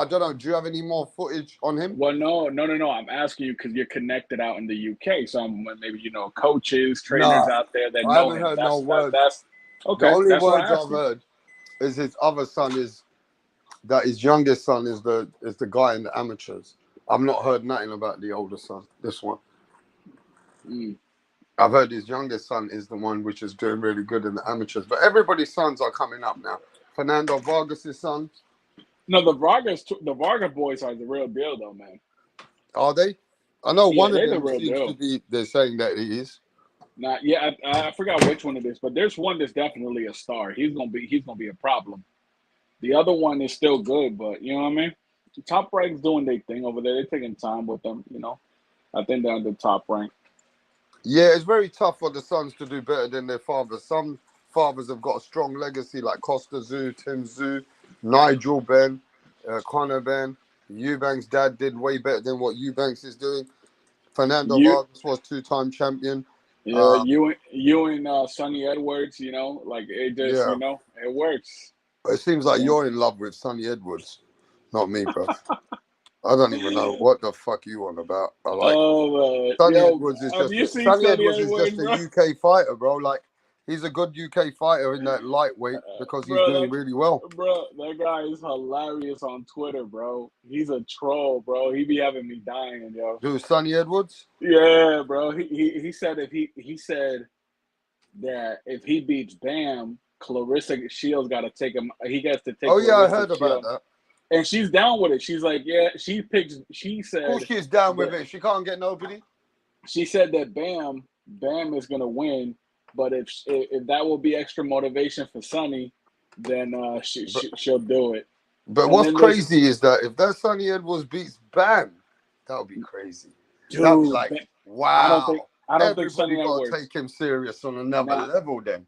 Speaker 9: don't know. Do you have any more footage on him?
Speaker 17: Well, no. I'm asking you because you're connected out in the UK. So maybe coaches, trainers out there that know him.
Speaker 9: I haven't heard no words.
Speaker 17: Okay.
Speaker 9: The only words I've heard is his other son that his youngest son is the guy in the amateurs. I've not heard nothing about the older son. This one. I've heard his youngest son is the one which is doing really good in the amateurs, but everybody's sons are coming up now. Fernando Vargas' son.
Speaker 17: No, the Vargas boys are the real deal, though, man.
Speaker 9: Are they? I know one of them
Speaker 17: the
Speaker 9: seems to be. They're saying that he is.
Speaker 17: I forgot which one it is, but there's one that's definitely a star. He's gonna be a problem. The other one is still good, but you know what I mean. Top Rank's doing their thing over there. They're taking time with them. I think they're on the Top Rank.
Speaker 9: Yeah, it's very tough for the sons to do better than their fathers. Some fathers have got a strong legacy, like Costa Tszyu, Tim Tszyu, Nigel Benn, Conor Benn. EUBANK's dad did way better than what EUBANK's is doing. Fernando Vargas was 2-time champion.
Speaker 17: Yeah, you and Sonny Edwards, it just, it works.
Speaker 9: It seems like you're in love with Sonny Edwards, not me, bro. I don't even know what the fuck you on about. Sonny Edwards is just a UK fighter, bro. Like, he's a good UK fighter in that lightweight because he's doing really well.
Speaker 17: Bro, that guy is hilarious on Twitter, bro. He's a troll, bro. He be having me dying, yo.
Speaker 9: Who's Sonny Edwards?
Speaker 17: Yeah, bro. He said that if he beats Bam, Clarissa Shields got to take him. He gets to take.
Speaker 9: Oh yeah, I heard about that.
Speaker 17: And she's down with it. She's like, yeah. She said.
Speaker 9: Of course, she's down with it. She can't get nobody.
Speaker 17: She said that Bam is gonna win. But if that will be extra motivation for Sonny, then she'll do it.
Speaker 9: But what's crazy is that if that Sonny Edwards beats Bam, that would be crazy. That would be like, wow.
Speaker 17: I don't think Sonny Edwards
Speaker 9: take him serious on another level. Then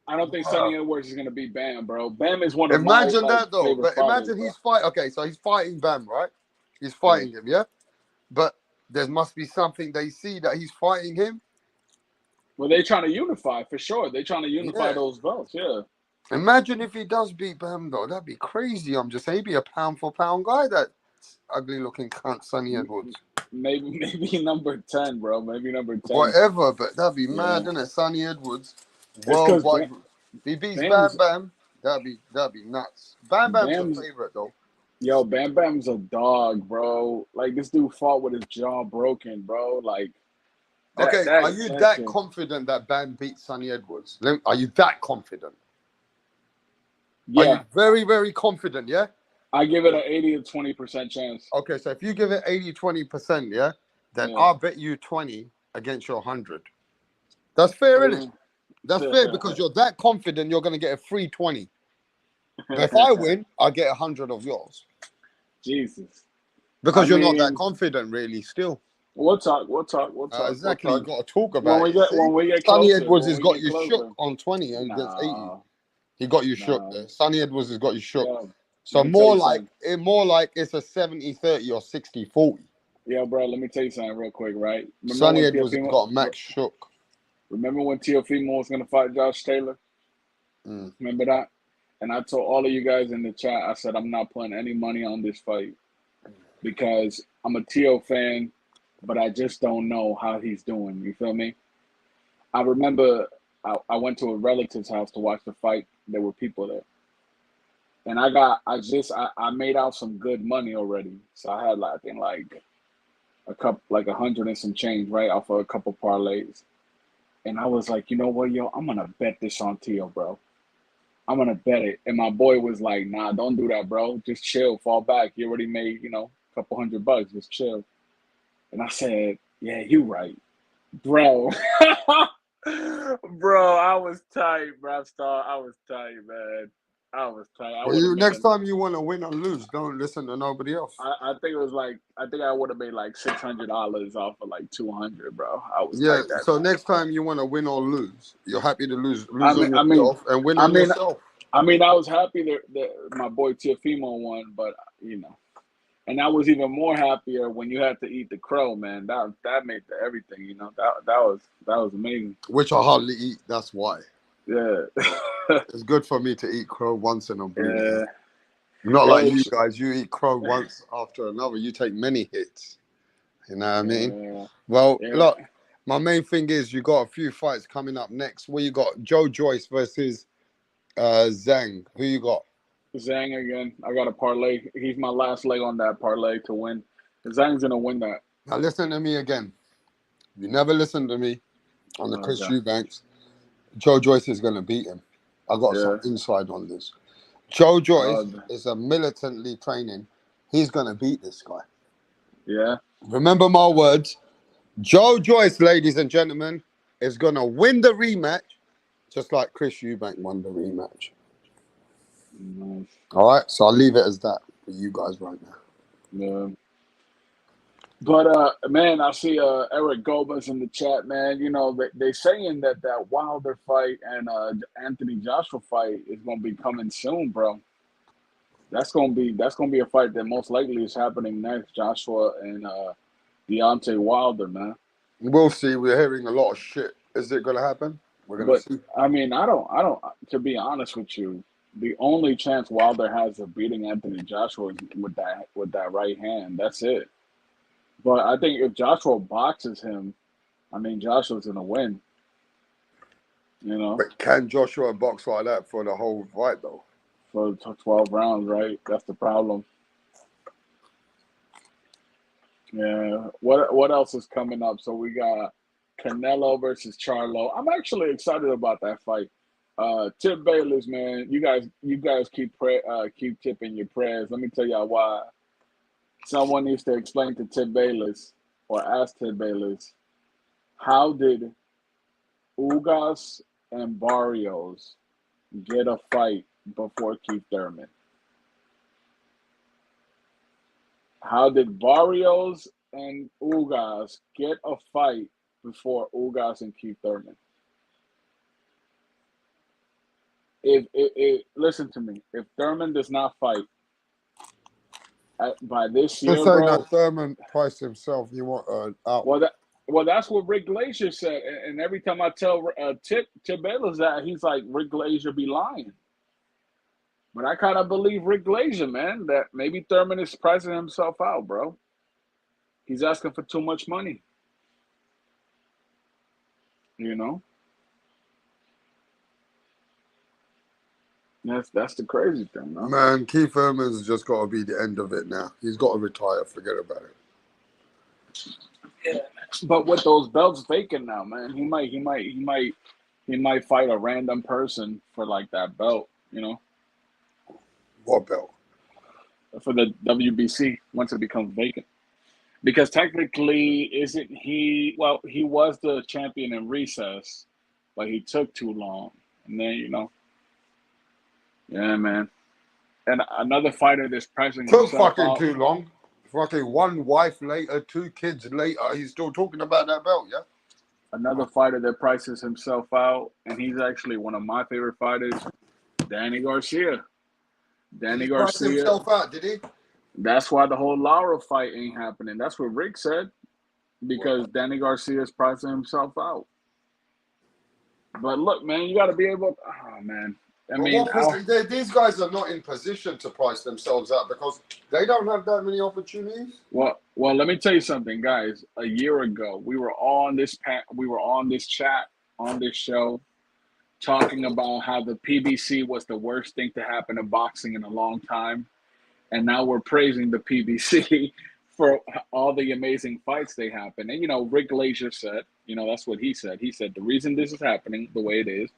Speaker 17: I don't think Sonny Edwards is gonna beat Bam, bro. Bam is one of
Speaker 9: imagine
Speaker 17: my
Speaker 9: that though. But imagine he's fighting. Okay, so he's fighting Bam, right? He's fighting him, yeah. But there must be something they see that he's fighting him.
Speaker 17: Well, they're trying to unify for sure. They're trying to unify those belts, yeah.
Speaker 9: Imagine if he does beat Bam, though. That'd be crazy. I'm just saying, he'd be a pound for pound guy. That ugly-looking cunt, Sonny Edwards.
Speaker 17: Maybe number 10, bro. Maybe number 10.
Speaker 9: Whatever, but that'd be
Speaker 17: Yeah.
Speaker 9: mad, innit? Sonny Edwards,
Speaker 17: It's because
Speaker 9: worldwide. If he beats Bam
Speaker 17: Bam's
Speaker 9: Bam, that'd be nuts. Bam Bam's a
Speaker 17: Bam's
Speaker 9: favorite though.
Speaker 17: Yo, Bam Bam's a dog, bro. Like this dude fought with his jaw broken, bro. Like
Speaker 9: Okay, are you that confident that Bam beats Sonny Edwards? Are you that confident?
Speaker 17: Yeah.
Speaker 9: Are you very, very confident, yeah?
Speaker 17: I give it an 80 to 20% chance.
Speaker 9: Okay, so if you give it 80, 20%, yeah, then
Speaker 17: Yeah.
Speaker 9: I'll bet you 20 against your 100. That's fair, isn't it? That's fair because you're that confident you're going to get a free 20. But if I win, I'll get 100 of yours.
Speaker 17: Jesus.
Speaker 9: Because you're not that confident, really, still.
Speaker 17: We'll talk.
Speaker 9: Exactly, you got to talk about
Speaker 17: when we get,
Speaker 9: it.
Speaker 17: When we get
Speaker 9: Sonny
Speaker 17: closer,
Speaker 9: Edwards has
Speaker 17: when we
Speaker 9: got
Speaker 17: get
Speaker 9: you
Speaker 17: closer.
Speaker 9: shook on 20 and against 80. He got you shook there. Sonny Edwards has got you shook.
Speaker 17: Yeah.
Speaker 9: So
Speaker 17: Let me tell
Speaker 9: more
Speaker 17: you
Speaker 9: like it's a 70-30 or 60-40.
Speaker 17: Yeah, bro, let me tell you something real quick, right?
Speaker 9: Sonny Edwards has got Max shook.
Speaker 17: Remember when Teofimo was going to fight Josh Taylor? Remember that? And I told all of you guys in the chat, I said, I'm not putting any money on this fight because I'm a Teo fan, but I just don't know how he's doing. You feel me? I remember I went to a relative's house to watch the fight. There were people there. And I made out some good money already. So I had like, I think like a couple, like 100 and some change, right? Off of a couple parlays. And I was like, you know what, yo, I'm going to bet this on Teo, bro. I'm going to bet it. And my boy was like, nah, don't do that, bro. Just chill, fall back. You already made, a couple $100. Just chill. And I said, yeah, you right. Bro. Bro, I was tight, bro. I was tight, man. I was tight.
Speaker 9: Next time you want to win or lose, don't listen to nobody else.
Speaker 17: I think it was like, I think I would have made like $600 off of like 200, bro. I was
Speaker 9: yeah.
Speaker 17: tight that
Speaker 9: So
Speaker 17: time.
Speaker 9: next time you want to win or lose, you're happy to lose on yourself and win on yourself.
Speaker 17: I mean, I was happy that my boy Teofimo won, but and I was even more happier when you had to eat the crow, man. That made everything, that was amazing.
Speaker 9: Which I hardly eat. That's why.
Speaker 17: Yeah.
Speaker 9: It's good for me to eat crow once in a blue moon.
Speaker 17: Yeah.
Speaker 9: Not like you guys. You eat crow once after another. You take many hits. You know what I mean?
Speaker 17: Yeah.
Speaker 9: Well,
Speaker 17: Yeah.
Speaker 9: look, my main thing is you got a few fights coming up next. Where you got Joe Joyce versus Zhang. Who you got?
Speaker 17: Zhang again. I got a parlay. He's my last leg on that parlay to win. Zhang's gonna win that.
Speaker 9: Now listen to me again. You never listen to me on the Chris Eubanks. Joe Joyce is gonna beat him. I got some insight on this. Joe Joyce is a militantly training. He's gonna beat this guy.
Speaker 17: Yeah.
Speaker 9: Remember my words. Joe Joyce, ladies and gentlemen, is gonna win the rematch, just like Chris Eubank won the rematch.
Speaker 17: Nice.
Speaker 9: All right, so I'll leave it as that for you guys right now.
Speaker 17: Yeah. But man, I see Eric Gomez in the chat, man. They saying that Wilder fight and Anthony Joshua fight is gonna be coming soon, bro. That's gonna be a fight that most likely is happening next. Joshua and Deontay Wilder, man.
Speaker 9: We'll see. We're hearing a lot of shit. Is it gonna happen? We're gonna see.
Speaker 17: I mean, I don't. To be honest with you, the only chance Wilder has of beating Anthony Joshua is with that right hand. That's it. But I think if Joshua boxes him, I mean, Joshua's gonna win.
Speaker 9: But can Joshua box like that for the whole fight, though?
Speaker 17: For 12 rounds, right? That's the problem. Yeah. What else is coming up? So we got Canelo versus Charlo. I'm actually excited about that fight. Tip Bayless, man. You guys keep tipping your prayers. Let me tell y'all why. Someone needs to explain to Tip Bayless or ask Tip Bayless, how did Ugas and Barrios get a fight before Keith Thurman? How did Barrios and Ugas get a fight before Ugas and Keith Thurman? If listen to me, if Thurman does not fight by this year,
Speaker 9: Just saying
Speaker 17: bro,
Speaker 9: that Thurman priced himself. You want out?
Speaker 17: Well, that's what Rick Glazier said, and every time I tell Tip Bayless that, he's like, Rick Glazier be lying. But I kind of believe Rick Glazier, man, that maybe Thurman is pricing himself out, bro. He's asking for too much money. You know? That's the crazy thing, man.
Speaker 9: Man, Keith Thurman's just got to be the end of it now. He's got to retire. Forget about it.
Speaker 17: Yeah, but with those belts vacant now, man, he might fight a random person for like that belt, you know?
Speaker 9: What belt?
Speaker 17: For the WBC once it becomes vacant. Because technically, isn't he? Well, he was the champion in recess, but he took too long, and then yeah, man. And another fighter that's pressing
Speaker 9: Took
Speaker 17: himself
Speaker 9: fucking
Speaker 17: out.
Speaker 9: too long. Fucking one wife later, 2 kids later, he's still talking about that belt, yeah?
Speaker 17: Another fighter that prices himself out, and he's actually one of my favorite fighters, Danny Garcia. Danny
Speaker 9: He priced
Speaker 17: Garcia.
Speaker 9: himself out, did he?
Speaker 17: That's why the whole Lara fight ain't happening. That's what Rick said, because Danny Garcia is pricing himself out. But look, man, you got to be able. Oh man,
Speaker 9: These guys are not in position to price themselves out because they don't have that many opportunities.
Speaker 17: Well, let me tell you something, guys. A year ago, we were on this chat, on this show, talking about how the PBC was the worst thing to happen to boxing in a long time, and now we're praising the PBC for all the amazing fights they happen. And Rick Glazier said, that's what he said. He said the reason this is happening the way it is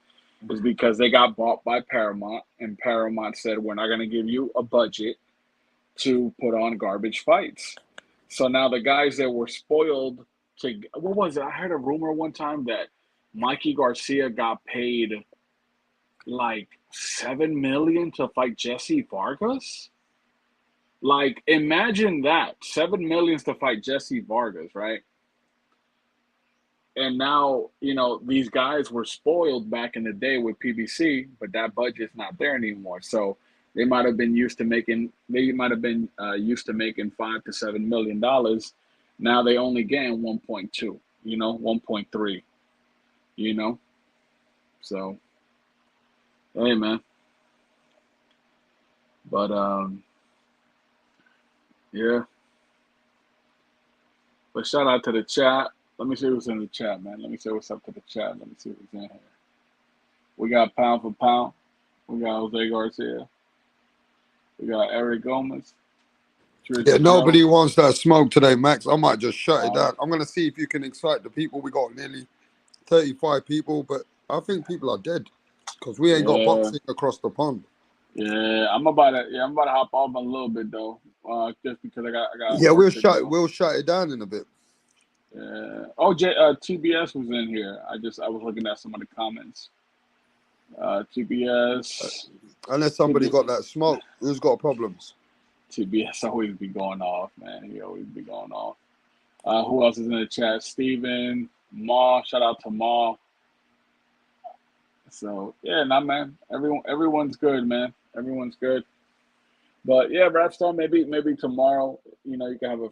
Speaker 17: because they got bought by Paramount, and Paramount said, we're not going to give you a budget to put on garbage fights. So now the guys that were spoiled what was it? I heard a rumor one time that Mikey Garcia got paid like $7 million to fight Jesse Vargas. Like, imagine that. $7 million to fight Jesse Vargas, right? And now, these guys were spoiled back in the day with PBC, but that budget's not there anymore. So they might have been used to making $5 to $7 million. Now they only gain 1.2, 1.3, So, hey, man. But, yeah. But shout out to the chat. Let me see what's in the chat, man. Let me see what's up to the chat. Let me see what's in here. We got Pound for Pound. We got Jose Garcia. We got Eric Gomez.
Speaker 9: Yeah, nobody wants that smoke today, Max. I might just shut it down. I'm going to see if you can excite the people. We got nearly 35 people, but I think people are dead because we ain't got boxing across the pond.
Speaker 17: Yeah, I'm about to hop off a little bit though, just because I got.
Speaker 9: Yeah, we'll shut it down in a bit.
Speaker 17: Yeah. Oh, TBS was in here. I was looking at some of the comments. TBS.
Speaker 9: Unless somebody got that smoke, who's got problems?
Speaker 17: TBS always be going off, man. He always be going off. Who else is in the chat? Steven, Ma. Shout out to Ma. So yeah, man. Everyone's good, man. Everyone's good. But yeah, Rapstar, maybe tomorrow, you can have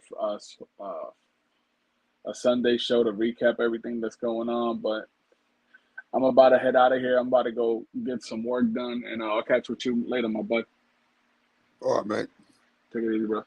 Speaker 17: a Sunday show to recap everything that's going on. But I'm about to head out of here. I'm about to go get some work done, and I'll catch with you later, my bud.
Speaker 9: All right, mate.
Speaker 17: Take it easy, bro.